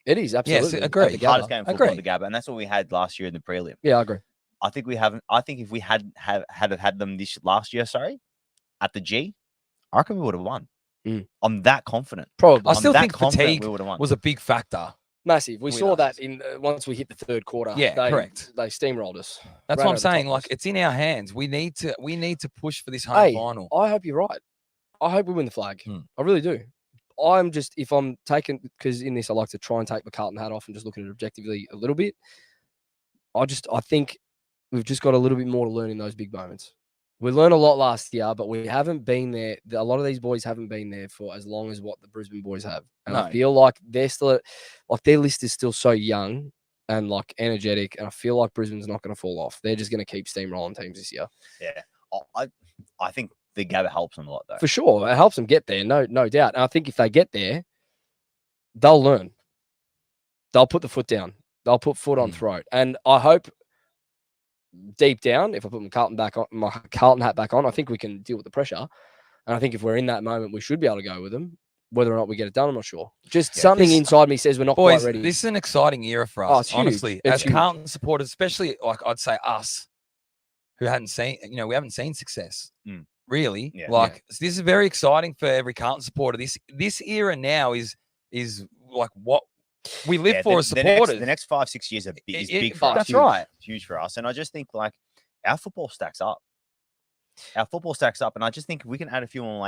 [SPEAKER 1] It is, absolutely.
[SPEAKER 2] Yes, agree.
[SPEAKER 3] The hardest game of football at the Gabba, and that's what we had last year in the prelim.
[SPEAKER 1] Yeah, I agree.
[SPEAKER 3] I think we haven't. I think if we had them this last year, at the G, I reckon we would have won. I'm that confident.
[SPEAKER 1] Probably.
[SPEAKER 2] I still think
[SPEAKER 3] confident
[SPEAKER 2] fatigue
[SPEAKER 3] we would have won.
[SPEAKER 2] was a big factor.
[SPEAKER 1] Massive. We
[SPEAKER 2] with
[SPEAKER 1] saw
[SPEAKER 2] us.
[SPEAKER 1] that in once we hit the third quarter.
[SPEAKER 2] Yeah, correct.
[SPEAKER 1] They steamrolled us.
[SPEAKER 2] That's
[SPEAKER 1] Ran
[SPEAKER 2] what I'm
[SPEAKER 1] over the top
[SPEAKER 2] saying.
[SPEAKER 1] of
[SPEAKER 2] Like,
[SPEAKER 1] us.
[SPEAKER 2] it's in our hands. We need to push for this home final.
[SPEAKER 1] I hope you're right. I hope we win the flag. I really do. If I'm taking, because in this I like to try and take the Carlton hat off and just look at it objectively a little bit. I think we've just got a little bit more to learn in those big moments. We learned a lot last year, but we haven't been there. A lot of these boys haven't been there for as long as what the Brisbane boys have. And I feel like they're still, their list is still so young and energetic. And I feel like Brisbane's not going to fall off. They're just going to keep steamrolling teams this year.
[SPEAKER 3] Yeah, I think the Gabba helps them a lot though.
[SPEAKER 1] For sure, it helps them get there, no doubt. And I think if they get there, they'll learn. They'll put the foot down. They'll put foot on throat. And I hope deep down, if I put my Carlton hat back on, I think we can deal with the pressure. And I think if we're in that moment, we should be able to go with them. Whether or not we get it done, I'm not sure. Just something inside me says we're not quite ready.
[SPEAKER 2] This is an exciting era for us,
[SPEAKER 1] it's
[SPEAKER 2] honestly.
[SPEAKER 1] It's
[SPEAKER 2] As
[SPEAKER 1] huge.
[SPEAKER 2] Carlton supporters, especially I'd say us, who hadn't seen, we haven't seen success, really.
[SPEAKER 3] Yeah.
[SPEAKER 2] This is very exciting for every Carlton supporter. This era now is like what we live for as supporters.
[SPEAKER 3] The next 5-6 years is big for us.
[SPEAKER 2] That's right.
[SPEAKER 3] It's huge for us. And I just think our football stacks up. And I just think we can add a few more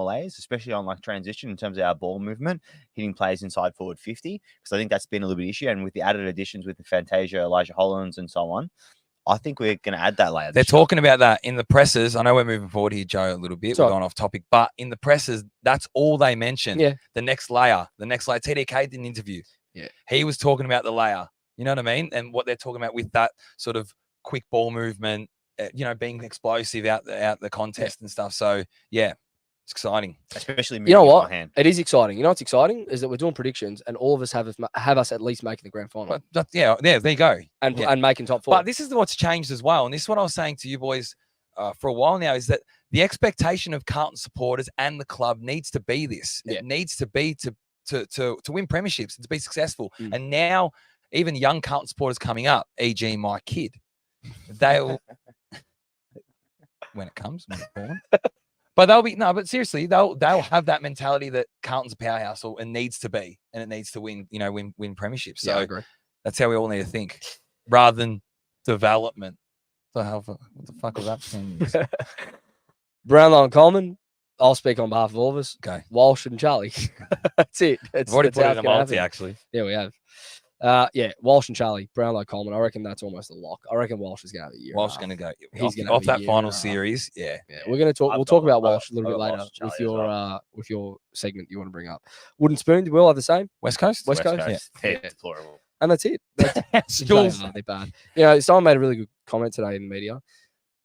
[SPEAKER 3] layers, especially on transition in terms of our ball movement, hitting plays inside forward 50, because I think that's been a little bit issue. And with the added additions with the Fantasia, Elijah Hollands, and so on, I think we're going to add that layer.
[SPEAKER 2] They're talking about that in the presses. I know we're moving forward here, Joe, a little bit. We're going off topic, but in the presses, that's all they mentioned.
[SPEAKER 1] Yeah.
[SPEAKER 2] The next layer. TDK did an interview.
[SPEAKER 1] Yeah.
[SPEAKER 2] He was talking about the layer. You know what I mean? And what they're talking about with that sort of quick ball movement, being explosive out the contest and stuff. So, yeah. It's exciting.
[SPEAKER 3] Especially
[SPEAKER 1] You know
[SPEAKER 3] moving
[SPEAKER 1] what?
[SPEAKER 3] my hand.
[SPEAKER 1] It is exciting. You know what's exciting is that we're doing predictions, and all of us have us at least making the grand final
[SPEAKER 2] Yeah, there you go.
[SPEAKER 1] and making top 4.
[SPEAKER 2] But this is what's changed as well, and this is what I was saying to you boys for a while now, is that the expectation of Carlton supporters and the club needs to be this.
[SPEAKER 1] Yeah.
[SPEAKER 2] It needs to be to win premierships and to be successful.
[SPEAKER 1] Mm.
[SPEAKER 2] And now even young Carlton supporters coming up, e.g. my kid, they'll when it's born. But they'll be but seriously, they'll have that mentality that Carlton's a powerhouse and needs to be, and it needs to win premierships. So
[SPEAKER 1] Yeah, I agree.
[SPEAKER 2] that's how we all need to think, rather than development. What the fuck was that?
[SPEAKER 1] Brownlow and Coleman. I'll speak on behalf of all of us.
[SPEAKER 2] Okay.
[SPEAKER 1] Walsh and Charlie. That's it.
[SPEAKER 2] I've already
[SPEAKER 1] that's
[SPEAKER 2] put
[SPEAKER 1] how
[SPEAKER 2] it in
[SPEAKER 1] it's
[SPEAKER 2] a
[SPEAKER 1] gonna
[SPEAKER 2] multi,
[SPEAKER 1] happen.
[SPEAKER 2] actually.
[SPEAKER 1] Yeah, we have. Walsh and Charlie, Brownlow, Coleman. I reckon that's almost a lock. I reckon Walsh is going to have a year.
[SPEAKER 2] Walsh is going to go.
[SPEAKER 1] He's gonna
[SPEAKER 2] off
[SPEAKER 1] have a
[SPEAKER 2] that
[SPEAKER 1] year
[SPEAKER 2] final
[SPEAKER 1] and a half.
[SPEAKER 2] series. Yeah.
[SPEAKER 1] Yeah, we're going to talk.
[SPEAKER 3] I've
[SPEAKER 1] We'll
[SPEAKER 3] got-
[SPEAKER 1] talk about
[SPEAKER 3] I've-
[SPEAKER 1] Walsh a little
[SPEAKER 3] I've
[SPEAKER 1] bit
[SPEAKER 3] got
[SPEAKER 1] later
[SPEAKER 3] Walsh and
[SPEAKER 1] with your segment you want to bring up. Wooden Spoon, we'll have the same.
[SPEAKER 2] West Coast.
[SPEAKER 1] West Coast?
[SPEAKER 3] They're
[SPEAKER 1] Yeah.
[SPEAKER 3] deplorable.
[SPEAKER 1] And that's it.
[SPEAKER 2] Schools.
[SPEAKER 1] They're bad. You know, someone made a really good comment today in the media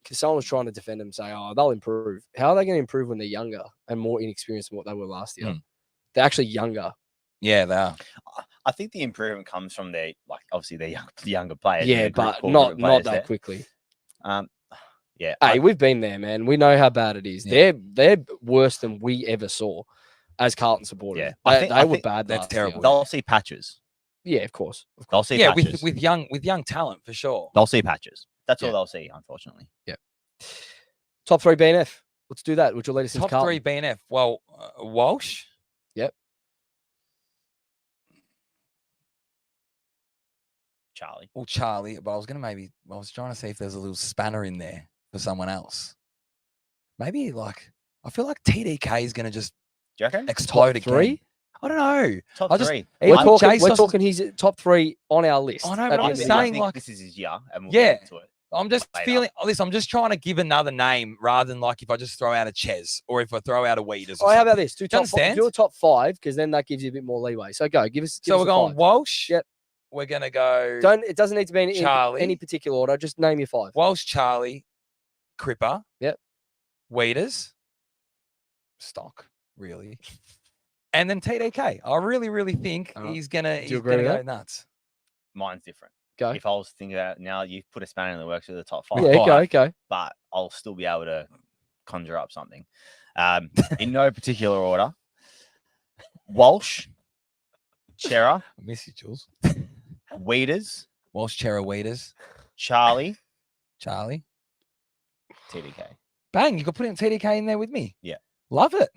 [SPEAKER 1] because someone was trying to defend them, saying, "Oh, they'll improve." How are they going to improve when they're younger and more inexperienced than what they were last year? They're actually younger.
[SPEAKER 2] Yeah, they are.
[SPEAKER 3] I think the improvement comes from their obviously their younger players.
[SPEAKER 1] Yeah, but not that quickly.
[SPEAKER 3] Yeah.
[SPEAKER 1] Hey, we've been there, man. We know how bad it is.
[SPEAKER 2] Yeah.
[SPEAKER 1] They're worse than we ever saw as Carlton supporters.
[SPEAKER 3] Yeah.
[SPEAKER 1] They were
[SPEAKER 3] think
[SPEAKER 1] bad.
[SPEAKER 2] that's
[SPEAKER 1] last
[SPEAKER 2] terrible.
[SPEAKER 1] year.
[SPEAKER 3] They'll see patches.
[SPEAKER 1] Yeah, of course.
[SPEAKER 3] They'll see
[SPEAKER 2] Yeah,
[SPEAKER 3] patches.
[SPEAKER 2] with young talent for sure.
[SPEAKER 3] They'll see patches. That's
[SPEAKER 1] Yeah.
[SPEAKER 3] all they'll see, unfortunately.
[SPEAKER 1] Top 3 BNF. Let's do that. Which will lead us into
[SPEAKER 2] Top
[SPEAKER 1] Carlton.
[SPEAKER 2] 3 BNF. Well, Walsh.
[SPEAKER 1] Yep.
[SPEAKER 3] Charlie.
[SPEAKER 2] Well, Charlie. But I was trying to see if there's a little spanner in there for someone else. Maybe I feel like TDK is going to just
[SPEAKER 3] Do you reckon?
[SPEAKER 2] explode
[SPEAKER 1] Top 3?
[SPEAKER 2] again. I don't know.
[SPEAKER 3] Top
[SPEAKER 2] I just-
[SPEAKER 3] 3.
[SPEAKER 1] We're
[SPEAKER 2] I'm
[SPEAKER 1] talking.
[SPEAKER 2] Jace Austin-
[SPEAKER 1] He's at top 3 on our list.
[SPEAKER 2] I know,
[SPEAKER 1] at
[SPEAKER 2] but
[SPEAKER 1] the
[SPEAKER 2] I'm
[SPEAKER 1] end of the
[SPEAKER 2] saying,
[SPEAKER 1] year.
[SPEAKER 2] like-
[SPEAKER 3] this is his year, and we'll
[SPEAKER 2] Yeah.
[SPEAKER 3] get into it.
[SPEAKER 2] I'm just
[SPEAKER 3] later.
[SPEAKER 2] feeling. Listen, I'm just trying to give another name rather than if I just throw out a Ches or if I throw out a Weeders.
[SPEAKER 1] Oh, how about this? Do
[SPEAKER 2] Do you understand?
[SPEAKER 1] a top 5 because then that gives you a bit more leeway. So go. Give us.
[SPEAKER 2] So we're
[SPEAKER 1] a
[SPEAKER 2] going
[SPEAKER 1] 5.
[SPEAKER 2] Walsh.
[SPEAKER 1] Yep.
[SPEAKER 2] We're gonna go
[SPEAKER 1] It doesn't need to be in
[SPEAKER 2] Charlie.
[SPEAKER 1] any particular order. Just name your 5.
[SPEAKER 2] Walsh, Charlie, Cripper.
[SPEAKER 1] Yep.
[SPEAKER 2] Weeders. Stock, really. And then TDK. I really, really think
[SPEAKER 1] All right.
[SPEAKER 2] he's gonna
[SPEAKER 1] you agree with
[SPEAKER 2] go
[SPEAKER 1] that?
[SPEAKER 2] nuts.
[SPEAKER 3] Mine's different.
[SPEAKER 1] Go.
[SPEAKER 3] If I was thinking about it now, you've put a spanner in the works with the top 5.
[SPEAKER 1] Yeah, go.
[SPEAKER 3] But I'll still be able to conjure up something. In no particular order. Walsh, Chera,
[SPEAKER 2] I miss you, Jules.
[SPEAKER 3] Weeders,
[SPEAKER 2] Walsh, Chera, Weeders,
[SPEAKER 3] Charlie,
[SPEAKER 2] Charlie.
[SPEAKER 3] TDK.
[SPEAKER 2] Bang! You could put in TDK in there with me.
[SPEAKER 3] Yeah.
[SPEAKER 2] Love it.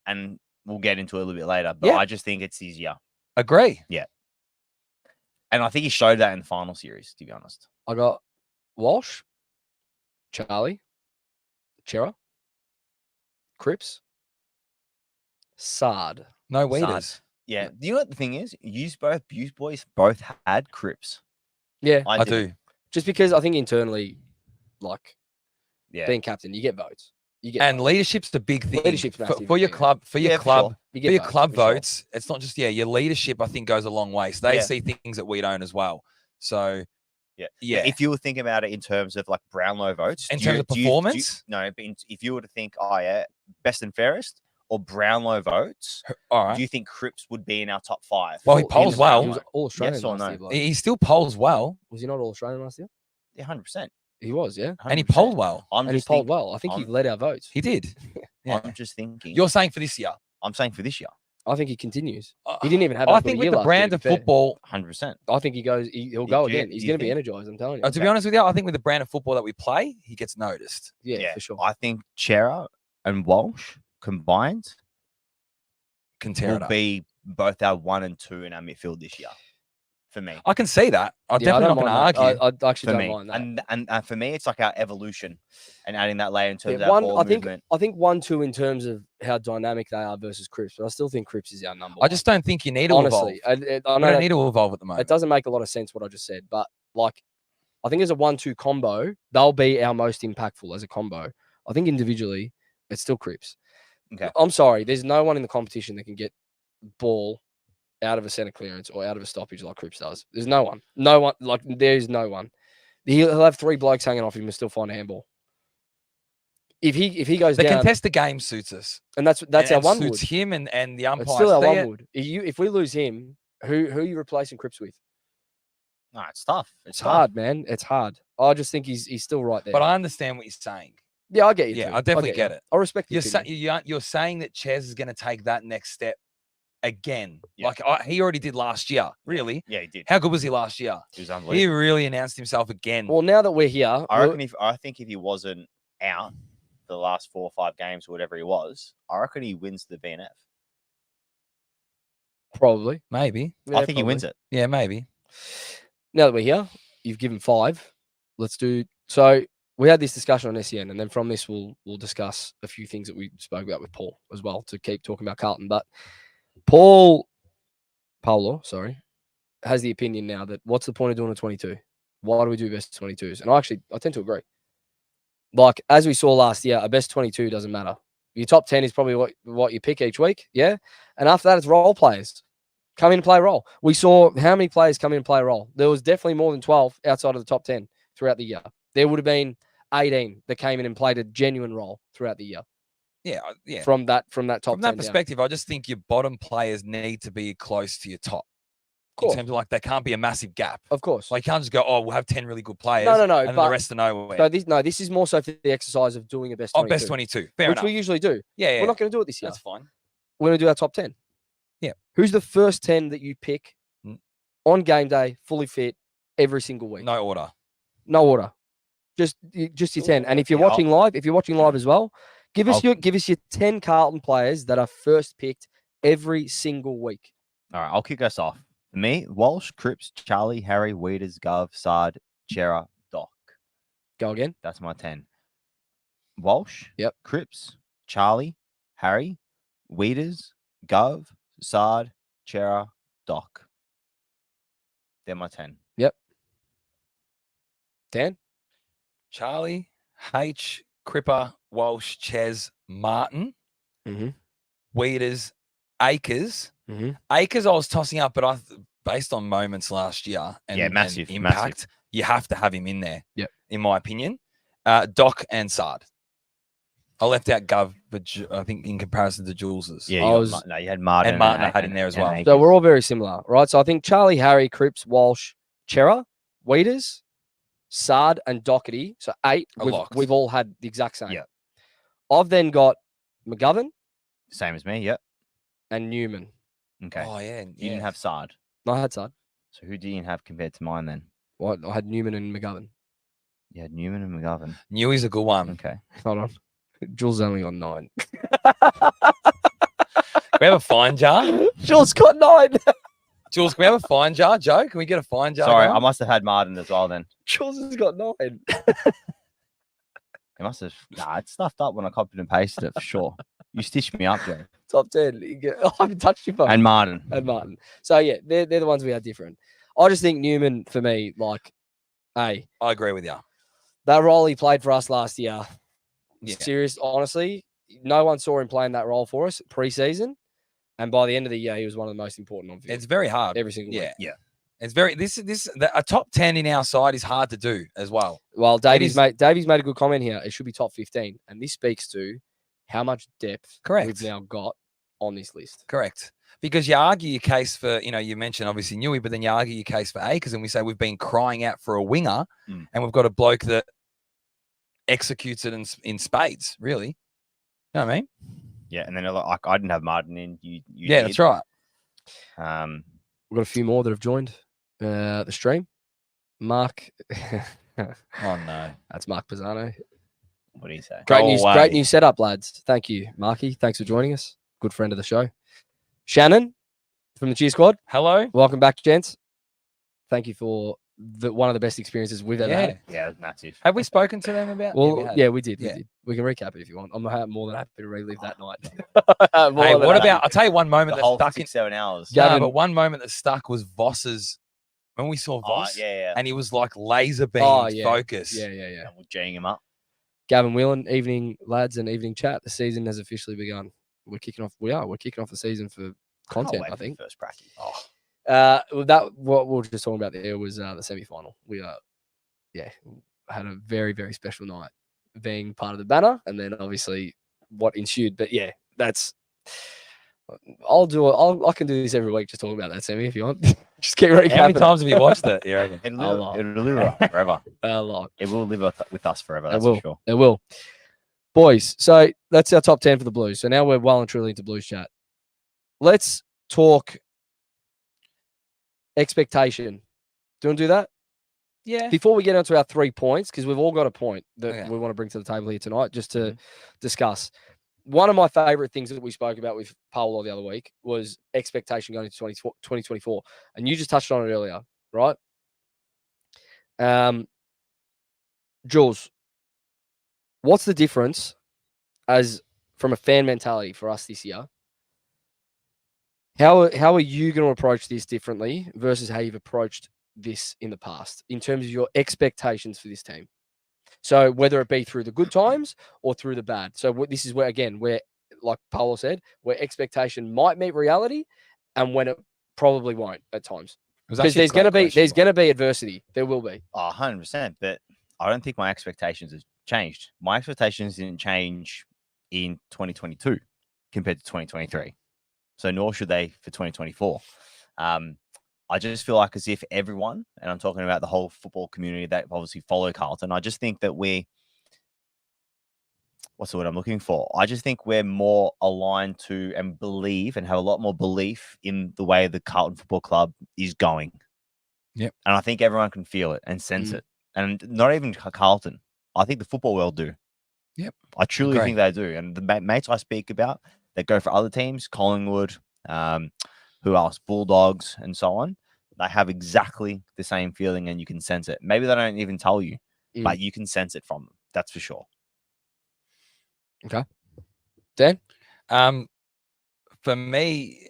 [SPEAKER 3] And we'll get into it a little bit later. But
[SPEAKER 2] Yeah.
[SPEAKER 3] I just think it's his year.
[SPEAKER 2] Agree.
[SPEAKER 3] And I think he showed that in the final series, to be honest.
[SPEAKER 1] I got Walsh, Charlie, Chera, Cripps, Sard.
[SPEAKER 2] No Weeders.
[SPEAKER 3] Yeah. Do you know what the thing is? You boys both had Cripps.
[SPEAKER 1] Yeah,
[SPEAKER 2] I
[SPEAKER 3] didn't.
[SPEAKER 2] do.
[SPEAKER 1] just because I think internally,
[SPEAKER 3] Yeah.
[SPEAKER 1] being captain, you get votes. You get
[SPEAKER 2] And
[SPEAKER 1] votes.
[SPEAKER 2] leadership's a big thing
[SPEAKER 1] Leadership's massive,
[SPEAKER 2] for your
[SPEAKER 1] yeah.
[SPEAKER 2] club. For your
[SPEAKER 3] Yeah, for
[SPEAKER 2] club,
[SPEAKER 3] sure.
[SPEAKER 1] You
[SPEAKER 2] for
[SPEAKER 1] get
[SPEAKER 2] your
[SPEAKER 1] votes,
[SPEAKER 2] club
[SPEAKER 1] for sure.
[SPEAKER 2] votes. It's not just your leadership. I think goes a long way. So they
[SPEAKER 3] Yeah.
[SPEAKER 2] see things that we don't as well. So
[SPEAKER 3] Yeah.
[SPEAKER 2] yeah.
[SPEAKER 3] If you were thinking about it in terms of like Brownlow votes,
[SPEAKER 2] In
[SPEAKER 3] do
[SPEAKER 2] terms of
[SPEAKER 3] do
[SPEAKER 2] performance?
[SPEAKER 3] no, but if you were to think, oh yeah, best and fairest or Brownlow votes,
[SPEAKER 2] all right.
[SPEAKER 3] do you think Cripps would be in our top 5?
[SPEAKER 2] Well, he
[SPEAKER 1] He
[SPEAKER 2] polls
[SPEAKER 1] was-
[SPEAKER 2] well.
[SPEAKER 1] He was all Australian
[SPEAKER 3] Yes or
[SPEAKER 1] last
[SPEAKER 3] no?
[SPEAKER 1] year. bloke.
[SPEAKER 2] He still polls well,
[SPEAKER 1] Was he not all Australian last year?
[SPEAKER 3] Yeah, 100%.
[SPEAKER 1] He was, yeah.
[SPEAKER 2] and he
[SPEAKER 3] 100%.
[SPEAKER 2] polled well.
[SPEAKER 3] I'm
[SPEAKER 1] And he
[SPEAKER 3] just
[SPEAKER 1] polled
[SPEAKER 3] thinking,
[SPEAKER 1] well. I think he
[SPEAKER 3] I'm-
[SPEAKER 1] led our votes.
[SPEAKER 2] He did. Yeah.
[SPEAKER 3] I'm just thinking.
[SPEAKER 2] You're saying for this year.
[SPEAKER 3] I'm saying for this year,
[SPEAKER 1] I think he continues.
[SPEAKER 2] Uh,
[SPEAKER 1] He didn't even have.
[SPEAKER 2] I
[SPEAKER 1] that good
[SPEAKER 2] think
[SPEAKER 1] a
[SPEAKER 2] with
[SPEAKER 1] year
[SPEAKER 2] the
[SPEAKER 1] last year,
[SPEAKER 2] brand
[SPEAKER 1] to
[SPEAKER 2] of
[SPEAKER 1] be fair.
[SPEAKER 2] football,
[SPEAKER 3] 100%.
[SPEAKER 1] I think he'll go
[SPEAKER 3] Do you-
[SPEAKER 1] again. He's
[SPEAKER 3] do you
[SPEAKER 1] going to be
[SPEAKER 3] think-
[SPEAKER 1] energized. I'm telling you.
[SPEAKER 2] to be honest with you, I think with the brand of football that we play, he gets noticed.
[SPEAKER 1] Yeah, for sure.
[SPEAKER 3] I think Chera and Walsh combined
[SPEAKER 2] Can tear it
[SPEAKER 3] will
[SPEAKER 2] up.
[SPEAKER 3] be both our 1 and 2 in our midfield this year. For me.
[SPEAKER 2] I can see that. I'm
[SPEAKER 1] Yeah, I
[SPEAKER 2] definitely not
[SPEAKER 1] don't
[SPEAKER 2] going to
[SPEAKER 1] mind that.
[SPEAKER 2] argue.
[SPEAKER 1] I actually
[SPEAKER 3] For
[SPEAKER 1] don't
[SPEAKER 3] me.
[SPEAKER 1] mind that.
[SPEAKER 3] And for me, it's like our evolution and adding that layer in terms
[SPEAKER 1] Yeah,
[SPEAKER 3] of our
[SPEAKER 1] one,
[SPEAKER 3] ball
[SPEAKER 1] I think
[SPEAKER 3] movement.
[SPEAKER 1] 1-2 in terms of how dynamic they are versus Cripps, but I still think Cripps is our number.
[SPEAKER 2] I just don't think you need to
[SPEAKER 1] honestly,
[SPEAKER 2] evolve.
[SPEAKER 1] I
[SPEAKER 2] I
[SPEAKER 1] know
[SPEAKER 2] don't
[SPEAKER 1] that
[SPEAKER 2] need to evolve at the moment.
[SPEAKER 1] it doesn't make a lot of sense what I just said, but I think as a 1-2 combo, they'll be our most impactful as a combo. I think individually, it's still Cripps.
[SPEAKER 3] Okay.
[SPEAKER 1] I'm sorry, there's no one in the competition that can get ball out of a center clearance or out of a stoppage like Cripps does. There's no one. No one. There is no one. He'll have 3 blokes hanging off him and still find a handball. if he goes
[SPEAKER 2] The
[SPEAKER 1] down,
[SPEAKER 2] contested game suits us.
[SPEAKER 1] and that's
[SPEAKER 2] and
[SPEAKER 1] our one
[SPEAKER 2] suits
[SPEAKER 1] wood.
[SPEAKER 2] him and the
[SPEAKER 1] It's
[SPEAKER 2] umpires.
[SPEAKER 1] still our
[SPEAKER 2] See
[SPEAKER 1] one
[SPEAKER 2] it?
[SPEAKER 1] wood. If we lose him, who are you replacing Cripps with?
[SPEAKER 3] No, it's tough.
[SPEAKER 1] It's hard, man. It's hard. I just think he's still right there.
[SPEAKER 2] But I understand what you're saying.
[SPEAKER 1] yeah, I get you.
[SPEAKER 2] Yeah,
[SPEAKER 1] too.
[SPEAKER 2] I definitely get
[SPEAKER 1] you.
[SPEAKER 2] it.
[SPEAKER 1] I respect
[SPEAKER 2] You're,
[SPEAKER 1] you.
[SPEAKER 2] you're saying that Ches is going to take that next step again.
[SPEAKER 3] Yeah.
[SPEAKER 2] Like he already did last year. Really?
[SPEAKER 3] Yeah, he did.
[SPEAKER 2] How good was he last year?
[SPEAKER 3] He was
[SPEAKER 2] He
[SPEAKER 3] unbelievable.
[SPEAKER 2] really announced himself again.
[SPEAKER 1] Well, now that we're here,
[SPEAKER 3] I think if he wasn't out for the last 4 or 5 games or whatever he was, I reckon he wins the VNF.
[SPEAKER 1] probably.
[SPEAKER 2] Maybe.
[SPEAKER 1] Yeah,
[SPEAKER 3] I think he wins it.
[SPEAKER 2] Yeah, maybe.
[SPEAKER 1] Now that we're here, you've given 5. Let's do. So we had this discussion on SEN, and then from this we'll discuss a few things that we spoke about with Paul as well to keep talking about Carlton. But Paulo, has the opinion now that what's the point of doing a 22? Why do we do best 22s? And I tend to agree. Like as we saw last year, a best 22 doesn't matter. Your top 10 is probably what you pick each week, yeah. And after that, it's role players come in and play a role. We saw how many players come in and play a role. There was definitely more than 12 outside of the top 10 throughout the year. There would have been 18 that came in and played a genuine role throughout the year.
[SPEAKER 2] Yeah, yeah.
[SPEAKER 1] From that top 10
[SPEAKER 2] From that
[SPEAKER 1] down.
[SPEAKER 2] perspective, I just think your bottom players need to be close to your top.
[SPEAKER 1] Of course.
[SPEAKER 2] In terms of like, there can't be a massive gap.
[SPEAKER 1] Of course.
[SPEAKER 2] Like, you can't just go, oh, we'll have 10 really good players.
[SPEAKER 1] No,
[SPEAKER 2] and then
[SPEAKER 1] but-
[SPEAKER 2] the rest are nowhere.
[SPEAKER 1] So this is more so for the exercise of doing a best 22.
[SPEAKER 2] Best 22. Fair
[SPEAKER 1] which
[SPEAKER 2] enough.
[SPEAKER 1] we usually do.
[SPEAKER 2] Yeah.
[SPEAKER 1] We're not going to do it this year.
[SPEAKER 2] That's fine.
[SPEAKER 1] We're going to do our top 10.
[SPEAKER 2] Yeah.
[SPEAKER 1] Who's the first 10 that you pick on game day, fully fit, every single week?
[SPEAKER 2] No order.
[SPEAKER 1] No order. Just your 10. And if you're watching live as well, give us your 10 Carlton players that are first picked every single week.
[SPEAKER 3] All right, I'll kick us off. For me, Walsh, Cripps, Charlie, Harry, Weeders, Gov, Sard, Chera, Doc.
[SPEAKER 1] Go again.
[SPEAKER 3] That's my 10. Walsh,
[SPEAKER 1] Yep.
[SPEAKER 3] Cripps, Charlie, Harry, Weeders, Gov, Sard, Chera, Doc. They're my 10.
[SPEAKER 1] Yep. 10.
[SPEAKER 2] Charlie, H, Cripper, Walsh, Ches, Martin,
[SPEAKER 1] Mm-hmm.
[SPEAKER 2] Weeders, Akers.
[SPEAKER 1] Mm-hmm.
[SPEAKER 2] Akers, I was tossing up, but based on moments last year and
[SPEAKER 3] massive
[SPEAKER 2] impact, you have to have him in there.
[SPEAKER 1] Yep.
[SPEAKER 2] In my opinion, Doc and Sard. I left out Gov, but I think in comparison to Jules's.
[SPEAKER 3] Yeah, you had Martin.
[SPEAKER 2] And Martin I had in there as well.
[SPEAKER 3] Akers.
[SPEAKER 1] So we're all very similar, right? So I think Charlie, Harry, Cripps, Walsh, Chera, Weeders, Sard, and Doherty. So 8. We've all had the exact same.
[SPEAKER 3] Yeah.
[SPEAKER 1] I've then got McGovern
[SPEAKER 3] Same as me, yep.
[SPEAKER 1] and Newman.
[SPEAKER 3] Okay.
[SPEAKER 2] Oh, yeah.
[SPEAKER 3] You didn't have Sard.
[SPEAKER 1] No, I had Sard.
[SPEAKER 3] So who do you have compared to mine then?
[SPEAKER 1] Well, I had Newman and McGovern.
[SPEAKER 3] You had Newman and McGovern.
[SPEAKER 2] Newey's a good one.
[SPEAKER 3] Okay.
[SPEAKER 1] Hold on. Jules only got 9.
[SPEAKER 2] Can we have a fine jar?
[SPEAKER 1] Jules got 9.
[SPEAKER 2] Jules, can we have a fine jar? Joe, can we get a fine jar?
[SPEAKER 3] Sorry,
[SPEAKER 2] going?
[SPEAKER 3] I must have had Martin as well then.
[SPEAKER 1] Jules has got 9.
[SPEAKER 3] It must have. Nah, it stuffed up when I copied and pasted it for sure. You stitched me up, Joe.
[SPEAKER 1] Top 10. I haven't touched your phone.
[SPEAKER 3] And Martin.
[SPEAKER 1] And Martin. So yeah, they're the ones we had different. I just think Newman for me, like, hey,
[SPEAKER 2] I agree with you.
[SPEAKER 1] that role he played for us last year.
[SPEAKER 2] Yeah.
[SPEAKER 1] Serious, honestly, no one saw him playing that role for us pre-season, and by the end of the year, he was one of the most important on field.
[SPEAKER 2] It's very hard.
[SPEAKER 1] every single week.
[SPEAKER 3] Yeah.
[SPEAKER 2] It's very a top 10 in our side is hard to do as well.
[SPEAKER 1] Well, Davies
[SPEAKER 2] is-
[SPEAKER 1] made a good comment here. It should be top 15, and this speaks to how much depth
[SPEAKER 2] Correct.
[SPEAKER 1] we've now got on this list.
[SPEAKER 2] Correct. Because you argue your case for, you mentioned obviously Newey, but then you argue your case for Akers, and we say we've been crying out for a winger, and we've got a bloke that executes it in spades, really. You know what I mean?
[SPEAKER 3] Yeah, and then like I didn't have Martin in. You
[SPEAKER 2] Yeah,
[SPEAKER 3] did.
[SPEAKER 2] that's right.
[SPEAKER 1] We've got a few more that have joined the stream. Mark,
[SPEAKER 2] Oh no.
[SPEAKER 1] that's Mark Pisano.
[SPEAKER 3] What do you say?
[SPEAKER 1] Great
[SPEAKER 2] Go
[SPEAKER 1] news,
[SPEAKER 2] away.
[SPEAKER 1] great new setup, lads. Thank you, Marky. Thanks for joining us. Good friend of the show. Shannon from the Cheer Squad.
[SPEAKER 2] Hello.
[SPEAKER 1] Welcome back, gents. Thank you for one of the best experiences we've ever had.
[SPEAKER 3] Yeah, it was massive.
[SPEAKER 2] Have we spoken to them about?
[SPEAKER 1] Well,
[SPEAKER 2] we
[SPEAKER 1] yeah, we did.
[SPEAKER 2] Yeah.
[SPEAKER 1] We did. We can recap it if you want. I'm more than happy to relive that night.
[SPEAKER 2] Hey, what about? I'll tell you one moment
[SPEAKER 3] The
[SPEAKER 2] that
[SPEAKER 3] whole
[SPEAKER 2] stuck in.
[SPEAKER 3] 6-7 hours.
[SPEAKER 1] Yeah.
[SPEAKER 2] No,
[SPEAKER 1] Gavin-
[SPEAKER 2] but one moment that stuck was Voss's. When we saw Voss,
[SPEAKER 3] yeah.
[SPEAKER 2] and he was like laser beam
[SPEAKER 1] yeah.
[SPEAKER 2] focus.
[SPEAKER 1] Yeah.
[SPEAKER 3] And we're G'ing him up.
[SPEAKER 1] Gavin Whelan, evening lads and evening chat. The season has officially begun. We're kicking off the season for content, I think.
[SPEAKER 3] First practice.
[SPEAKER 1] What we were just talking about there was the semi-final. We had a very, very special night. being part of the banner, and then obviously what ensued. But yeah, that's. I can do this every week, just talking about that, Sammy, if you want. Just keep recapping.
[SPEAKER 2] How many times have you watched it? You reckon?
[SPEAKER 3] It'll live forever.
[SPEAKER 1] A lot.
[SPEAKER 3] It will live with us forever.
[SPEAKER 1] It
[SPEAKER 3] That's
[SPEAKER 1] will.
[SPEAKER 3] for sure.
[SPEAKER 1] It will. Boys, so that's our top 10 for the Blues. So now we're well and truly into Blues chat. Let's talk expectation. Do you want to do that?
[SPEAKER 2] Yeah.
[SPEAKER 1] Before we get onto our 3 points, because we've all got a point that
[SPEAKER 2] Okay.
[SPEAKER 1] we want to bring to the table here tonight, just to discuss. One of my favorite things that we spoke about with Paolo the other week was expectation going into 2024. And you just touched on it earlier, right? Jules, what's the difference as from a fan mentality for us this year? How are you going to approach this differently versus how you've approached this in the past in terms of your expectations for this team? So whether it be through the good times or through the bad. So this is where, again, where, like Paolo said, where expectation might meet reality and when it probably won't at times. Because there's going to be adversity. There will be.
[SPEAKER 3] 100%. But I don't think my expectations have changed. My expectations didn't change in 2022 compared to 2023. So nor should they for 2024. I just feel like as if everyone, and I'm talking about the whole football community that obviously follow Carlton, I just think that what's the word I'm looking for? I just think we're more aligned to and believe and have a lot more belief in the way the Carlton Football Club is going.
[SPEAKER 2] Yep.
[SPEAKER 3] And I think everyone can feel it and sense it. And not even Carlton. I think the football world do.
[SPEAKER 2] Yep.
[SPEAKER 3] I truly think they do. And the mates I speak about that go for other teams, Collingwood, who else? Bulldogs and so on. They have exactly the same feeling and you can sense it. Maybe they don't even tell you, but you can sense it from them. That's for sure.
[SPEAKER 1] Okay. Dan?
[SPEAKER 2] For me,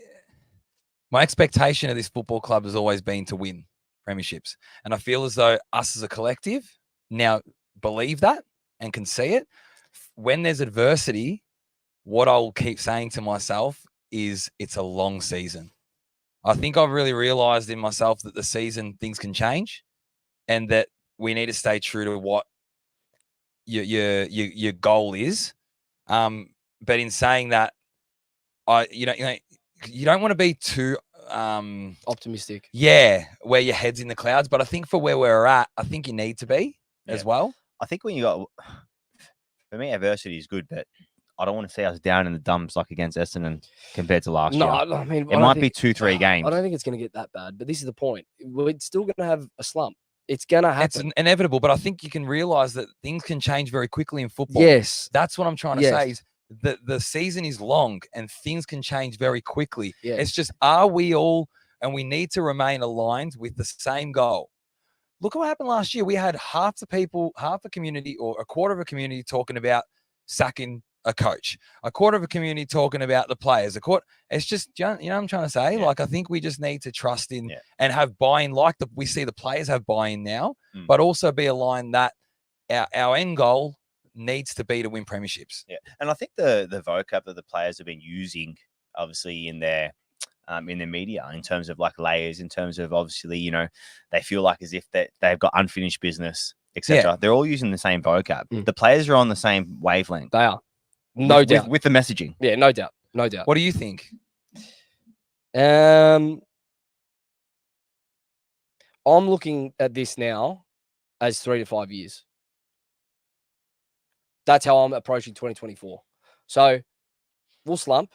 [SPEAKER 2] my expectation of this football club has always been to win premierships. And I feel as though us as a collective now believe that and can see it. When there's adversity, what I'll keep saying to myself is it's a long season. I think I've really realized in myself that the season things can change and that we need to stay true to what your goal is. But in saying that, you don't want to be too
[SPEAKER 1] optimistic.
[SPEAKER 2] Yeah, where your head's in the clouds. But I think for where we're at, I think you need to be as well.
[SPEAKER 3] I think when you got, for me, adversity is good, but I don't want to see us down in the dumps like against Essendon compared to last year.
[SPEAKER 1] No, I mean,
[SPEAKER 3] it might be 2-3 games.
[SPEAKER 1] I don't think it's going to get that bad, but this is the point. We're still going to have a slump. It's going to happen.
[SPEAKER 2] It's inevitable, but I think you can realize that things can change very quickly in football.
[SPEAKER 1] Yes.
[SPEAKER 2] That's what I'm trying to say is that the season is long and things can change very quickly.
[SPEAKER 1] Yes.
[SPEAKER 2] It's just, are we all, and we need to remain aligned with the same goal. Look at what happened last year. We had half the community or a quarter of a community talking about sacking a coach, a quarter of a community talking about the players, it's just, you know what I'm trying to say? Like, I think we just need to trust in and have buy-in we see the players have buy-in now, but also be aligned that our end goal needs to be to win premierships.
[SPEAKER 3] Yeah. And I think the vocab that the players have been using, obviously, in their media, in terms of like layers, in terms of obviously, they feel like as if they've got unfinished business, etc. They're all using the same vocab. The players are on the same wavelength.
[SPEAKER 1] They are. No doubt.
[SPEAKER 3] With the messaging.
[SPEAKER 1] Yeah, no doubt. No doubt.
[SPEAKER 2] What do you think?
[SPEAKER 1] I'm looking at this now as 3 to 5 years. That's how I'm approaching 2024. So we'll slump.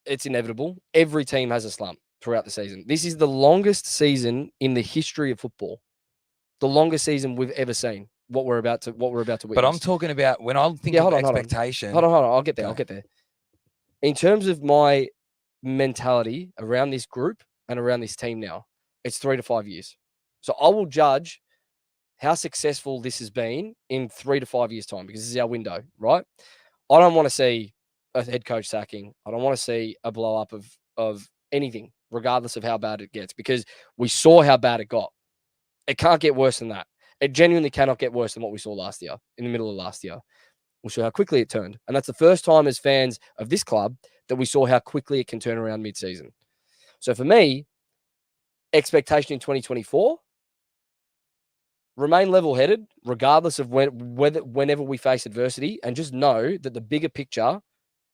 [SPEAKER 1] It's inevitable. Every team has a slump throughout the season. This is the longest season in the history of football. The longest season we've ever seen. What we're about to witness.
[SPEAKER 2] But I'm talking about when I'm thinking of expectation.
[SPEAKER 1] Hold on. I'll get there. In terms of my mentality around this group and around this team now, it's 3 to 5 years. So I will judge how successful this has been in 3 to 5 years' time, because this is our window, right? I don't want to see a head coach sacking. I don't want to see a blow up of anything, regardless of how bad it gets, because we saw how bad it got. It can't get worse than that. It genuinely cannot get worse than what we saw last year, in the middle of last year. We saw how quickly it turned. And that's the first time as fans of this club that we saw how quickly it can turn around mid-season. So for me, expectation in 2024, remain level-headed, regardless of whenever we face adversity, and just know that the bigger picture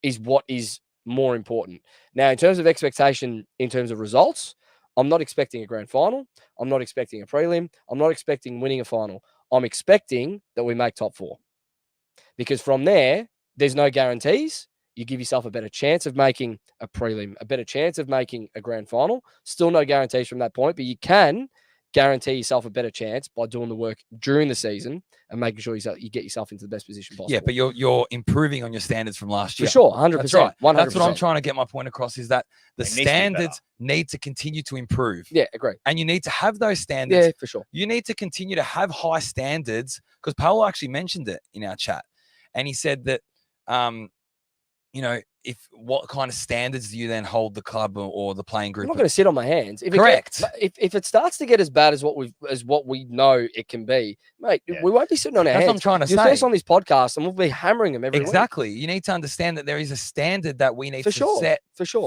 [SPEAKER 1] is what is more important. Now, in terms of expectation, in terms of results, I'm not expecting a grand final. I'm not expecting a prelim. I'm not expecting winning a final. I'm expecting that we make top 4. Because from there, there's no guarantees. You give yourself a better chance of making a prelim, a better chance of making a grand final. Still no guarantees from that point, but you can guarantee yourself a better chance by doing the work during the season and making sure you get yourself into the best position possible.
[SPEAKER 2] Yeah, but you're improving on your standards from last year.
[SPEAKER 1] For sure, 100%.
[SPEAKER 2] That's right.
[SPEAKER 1] 100%.
[SPEAKER 2] That's what I'm trying to get my point across, is that the
[SPEAKER 3] It needs to be better.
[SPEAKER 2] standards need to continue to improve.
[SPEAKER 1] Yeah, agree.
[SPEAKER 2] And you need to have those standards.
[SPEAKER 1] Yeah, for sure.
[SPEAKER 2] You need to continue to have high standards, because Paolo actually mentioned it in our chat. And he said that, what kind of standards do you then hold the club or the playing group?
[SPEAKER 1] I'm not going to sit on my hands.
[SPEAKER 2] Correct.
[SPEAKER 1] If it starts to get as bad as what we know it can be, mate, we won't be sitting on our hands.
[SPEAKER 2] That's what I'm trying to
[SPEAKER 1] You'll
[SPEAKER 2] say.
[SPEAKER 1] see us on this podcast, and we'll be hammering them every week.
[SPEAKER 2] Exactly. You need to understand that there is a standard that we need to set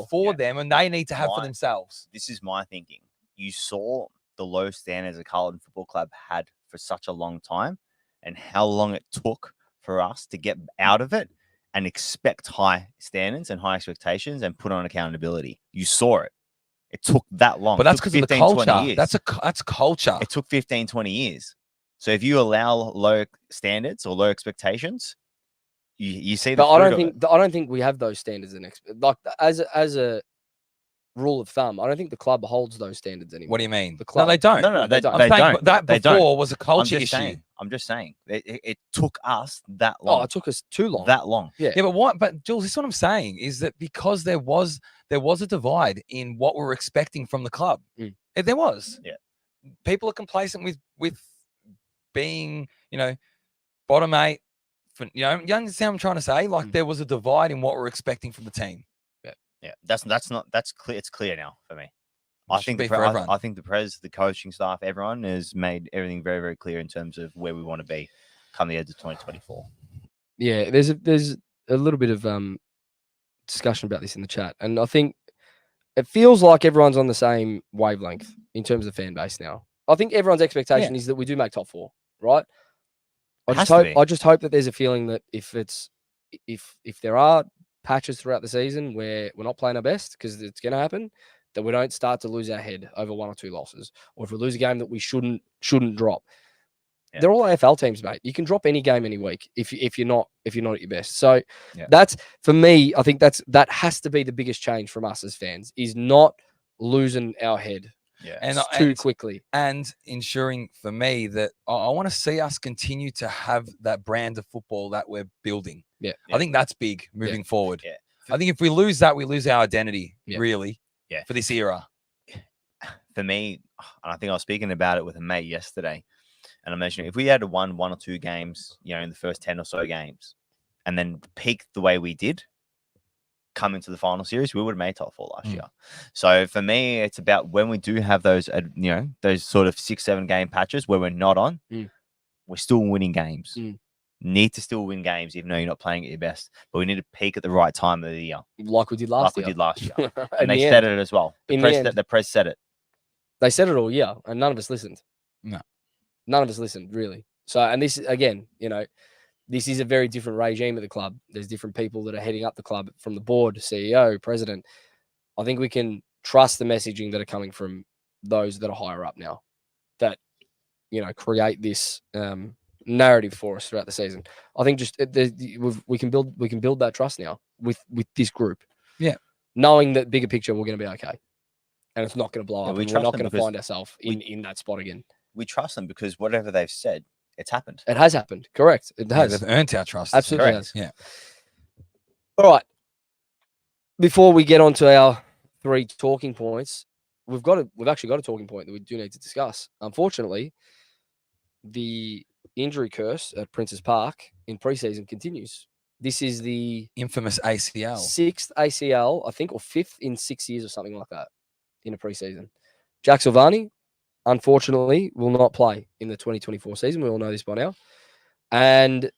[SPEAKER 2] for them, and they need to have for themselves.
[SPEAKER 3] This is my thinking. You saw the low standards the Carlton Football Club had for such a long time, and how long it took for us to get out of it and expect high standards and high expectations and put on accountability. You saw it. It took that long.
[SPEAKER 2] But that's because of the
[SPEAKER 3] 15, 20
[SPEAKER 2] culture.
[SPEAKER 3] years.
[SPEAKER 2] That's culture.
[SPEAKER 3] It took 15, 20 years. So if you allow low standards or low expectations, you see the
[SPEAKER 1] But I don't think we have those standards as a rule of thumb. I don't think the club holds those standards anymore.
[SPEAKER 2] What do you mean?
[SPEAKER 1] The club.
[SPEAKER 2] No, they don't.
[SPEAKER 3] No, they don't.
[SPEAKER 2] That
[SPEAKER 3] They
[SPEAKER 2] before
[SPEAKER 3] don't.
[SPEAKER 2] was a culture issue.
[SPEAKER 3] I'm just saying. It took us that long.
[SPEAKER 1] Oh, it took us too long.
[SPEAKER 3] That long.
[SPEAKER 1] Yeah.
[SPEAKER 2] Yeah, but what? But Jules, this is what I'm saying, is that because there was a divide in what we were expecting from the club. There was.
[SPEAKER 3] Yeah.
[SPEAKER 2] People are complacent with being, bottom 8. You understand what I'm trying to say? Like there was a divide in what we're expecting from the team.
[SPEAKER 3] Yeah. That's clear. It's clear now for me. I think the pres, the coaching staff, everyone has made everything very, very clear in terms of where we want to be come the end of 2024.
[SPEAKER 1] Yeah, there's a little bit of discussion about this in the chat, and I think it feels like everyone's on the same wavelength in terms of fan base now. I think everyone's expectation is that we do make top 4, right? I just hope that there's a feeling that if there are patches throughout the season where we're not playing our best, because it's going to happen, that we don't start to lose our head over 1 or 2 losses, or if we lose a game that we shouldn't drop. Yeah. They're all AFL teams, mate. You can drop any game any week if you're not at your best. So that's, for me, I think that has to be the biggest change from us as fans, is not losing our head too quickly,
[SPEAKER 2] and ensuring, for me, that I want to see us continue to have that brand of football that we're building.
[SPEAKER 1] Yeah,
[SPEAKER 2] I think that's big moving forward.
[SPEAKER 3] Yeah.
[SPEAKER 2] I think if we lose that, we lose our identity, really.
[SPEAKER 3] Yeah.
[SPEAKER 2] For this era.
[SPEAKER 3] For me, and I think I was speaking about it with a mate yesterday, and I mentioned if we had won 1 or 2 games, in the first 10 or so games, and then peak the way we did come into the final series, we would have made top 4 last year. So for me, it's about when we do have those, those sort of 6-7 game patches where we're not on, we're still winning games. Need to still win games, even though you're not playing at your best. But we need to peak at the right time of the year,
[SPEAKER 1] like we did last year.
[SPEAKER 3] And they said it as well. The press said it.
[SPEAKER 1] They said it all year, and none of us listened.
[SPEAKER 2] No,
[SPEAKER 1] none of us listened, really. So, and this again, this is a very different regime at the club. There's different people that are heading up the club, from the board, CEO, president. I think we can trust the messaging that are coming from those that are higher up now, that create this narrative for us throughout the season. I think just we can build that trust now with this group. Yeah, knowing that bigger picture, we're going to be okay, and it's not going to blow up. We're not going to find ourselves in that spot again.
[SPEAKER 3] We trust them because whatever they've said, it's happened.
[SPEAKER 1] It has happened. Correct. It has.
[SPEAKER 2] They've earned our trust.
[SPEAKER 1] Absolutely has.
[SPEAKER 2] Yeah.
[SPEAKER 1] All right. Before we get on to our 3 talking points, we've actually got a talking point that we do need to discuss. Unfortunately, the injury curse at Princes Park in preseason continues. This is the
[SPEAKER 2] infamous ACL.
[SPEAKER 1] 6th ACL, I think, or 5th in 6 years or something like that in a preseason. Jack Silvagni, unfortunately, will not play in the 2024 season. We all know this by now. And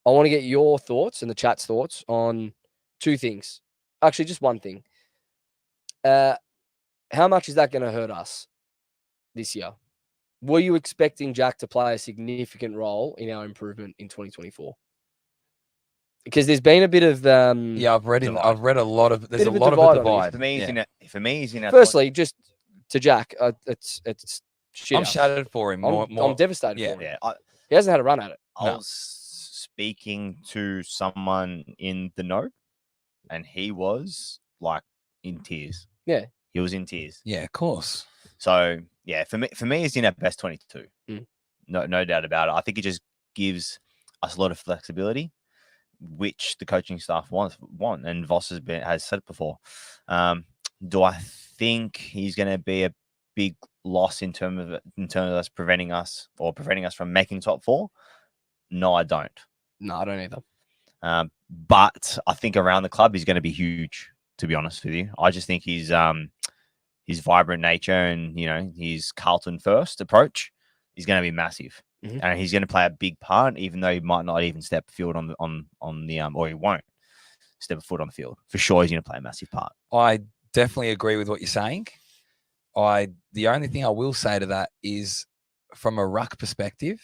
[SPEAKER 1] I want to get your thoughts and the chat's thoughts on 2 things. Actually, just one thing. How much is that going to hurt us this year? were you expecting Jack to play a significant role in our improvement in 2024? Because there's been a bit of
[SPEAKER 2] I've read a lot of there's
[SPEAKER 1] Bit
[SPEAKER 2] a
[SPEAKER 1] of a
[SPEAKER 2] lot of
[SPEAKER 1] divide
[SPEAKER 2] a
[SPEAKER 1] on it.
[SPEAKER 2] divide.
[SPEAKER 3] For me, he's in our
[SPEAKER 1] Firstly, just to Jack, it's shit.
[SPEAKER 2] I'm shattered for him.
[SPEAKER 1] I'm devastated for him.
[SPEAKER 3] Yeah,
[SPEAKER 1] He hasn't had a run at it.
[SPEAKER 3] I was speaking to someone in the know, and he was like in tears.
[SPEAKER 1] Yeah.
[SPEAKER 3] He was in tears.
[SPEAKER 2] Yeah, of course.
[SPEAKER 3] So yeah, for me, he's in our best 22.
[SPEAKER 1] Mm.
[SPEAKER 3] No doubt about it. I think it just gives us a lot of flexibility, which the coaching staff want, and Voss has said it before. Do I think he's going to be a big loss in terms of us preventing us from making top 4? No, I don't.
[SPEAKER 1] No, I don't either.
[SPEAKER 3] But I think around the club he's going to be huge. To be honest with you, I just think his vibrant nature and his Carlton first approach is going to be massive.
[SPEAKER 1] Mm-hmm.
[SPEAKER 3] And he's going to play a big part, even though he might not even step field on the or he won't step a foot on the field. For sure, he's going to play a massive part.
[SPEAKER 2] I definitely agree with what you're saying. The only thing I will say to that is from a ruck perspective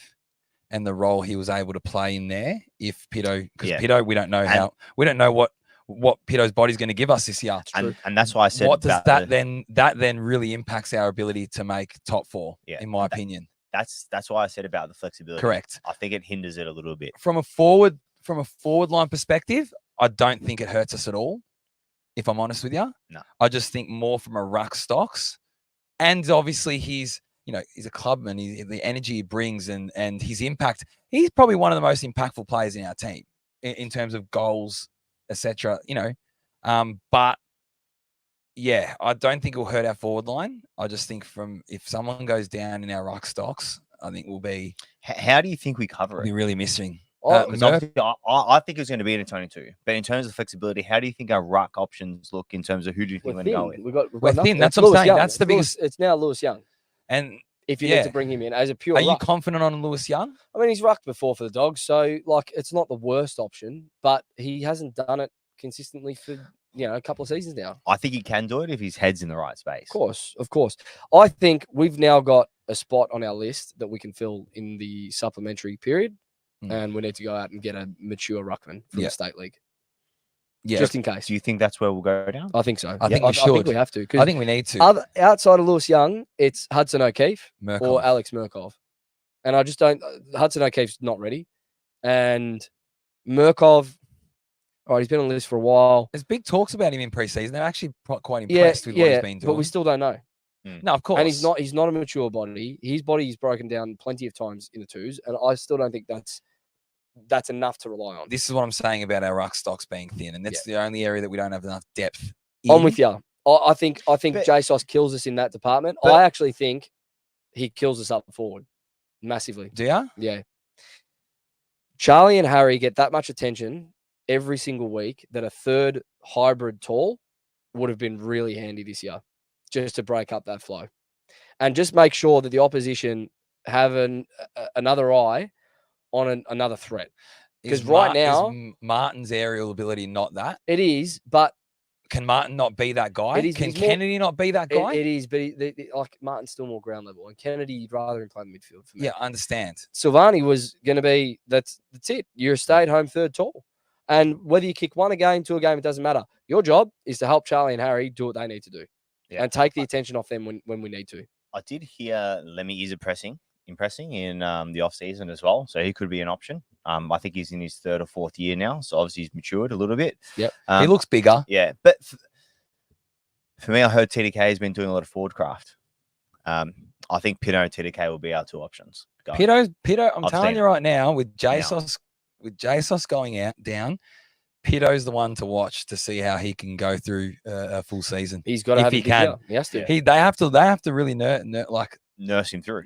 [SPEAKER 2] and the role he was able to play in there. If Pito, because Pito, we don't know what Pito's body's going to give us this year.
[SPEAKER 3] And that's why I said,
[SPEAKER 2] what does that then really impacts our ability to make top 4? In my opinion.
[SPEAKER 3] That's why I said about the flexibility.
[SPEAKER 2] Correct.
[SPEAKER 3] I think it hinders it a little bit.
[SPEAKER 2] From a forward line perspective, I don't think it hurts us at all. If I'm honest with you,
[SPEAKER 3] no.
[SPEAKER 2] I just think more from a ruck stocks, and obviously he's a clubman. The energy he brings and his impact. He's probably one of the most impactful players in our team in terms of goals, etc. But yeah, I don't think it'll hurt our forward line. I just think if someone goes down in our ruck stocks, I think we'll be.
[SPEAKER 3] How do you think we cover it?
[SPEAKER 2] Be really missing.
[SPEAKER 3] I think it's going to be in a 22. But in terms of flexibility, how do you think our ruck options look in terms of who do you think we're going to go with?
[SPEAKER 2] We're thin. That's what I'm saying.
[SPEAKER 1] Young.
[SPEAKER 2] That's the biggest.
[SPEAKER 1] It's now Lewis Young.
[SPEAKER 2] And
[SPEAKER 1] if you need to bring him in as a pure
[SPEAKER 2] Are you
[SPEAKER 1] ruck.
[SPEAKER 2] confident on Lewis Young?
[SPEAKER 1] I mean, he's rucked before for the Dogs, so it's not the worst option, but he hasn't done it consistently for a couple of seasons now.
[SPEAKER 3] I think he can do it if his head's in the right space.
[SPEAKER 1] Of course. I think we've now got a spot on our list that we can fill in the supplementary period, and we need to go out and get a mature ruckman from the state league. Yeah, just in case.
[SPEAKER 3] Do you think that's where we'll go down?
[SPEAKER 1] I think so.
[SPEAKER 2] I think we should.
[SPEAKER 1] I think we have to.
[SPEAKER 2] I think we need to.
[SPEAKER 1] Outside of Lewis Young, it's Hudson O'Keefe
[SPEAKER 2] Murkoff.
[SPEAKER 1] or Alex Murkoff. And I just don't. Hudson O'Keefe's not ready. And Murkoff, all right, he's been on the list for a while.
[SPEAKER 2] There's big talks about him in preseason. They're actually quite impressed with what he's been doing.
[SPEAKER 1] But we still don't know.
[SPEAKER 2] No, of course.
[SPEAKER 1] And he's not a mature body. His body's broken down plenty of times in the twos. And I still don't think that's enough to rely on.
[SPEAKER 2] This is what I'm saying about our ruck stocks being thin, and that's the only area that we don't have enough depth in.
[SPEAKER 1] I'm with you. I think JSOS kills us in that department. I actually think he kills us up forward massively.
[SPEAKER 2] Do you?
[SPEAKER 1] Yeah. Charlie and Harry get that much attention every single week that a third hybrid tall would have been really handy this year, just to break up that flow, and just make sure that the opposition have another eye on another threat. Because right now,
[SPEAKER 2] Martin's aerial ability not that.
[SPEAKER 1] It is, but
[SPEAKER 2] can Martin not be that guy?
[SPEAKER 1] It is,
[SPEAKER 2] can Kennedy not be that guy?
[SPEAKER 1] It is, but like Martin's still more ground level, and Kennedy, you'd rather him play in midfield for me.
[SPEAKER 2] Yeah, I understand.
[SPEAKER 1] Silvagni was going to be that's it. You're a stay-at-home third tall, and whether you kick one a game, two a game, it doesn't matter. Your job is to help Charlie and Harry do what they need to do, and take the attention off them when we need to.
[SPEAKER 3] I did hear Lemmy is impressing in the off-season as well, so he could be an option. I think he's in his third or fourth year now, so obviously he's matured a little bit.
[SPEAKER 1] Yep.
[SPEAKER 2] He looks bigger.
[SPEAKER 3] Yeah, but for me, I heard TDK has been doing a lot of forward craft. I think Pito and TDK will be our two options.
[SPEAKER 2] Pito, I'm telling you right now, with JSOS going down, Pito's the one to watch to see how he can go through a full season.
[SPEAKER 1] He's got to have
[SPEAKER 2] he can.
[SPEAKER 1] He has to.
[SPEAKER 2] They have to really
[SPEAKER 3] nurse him through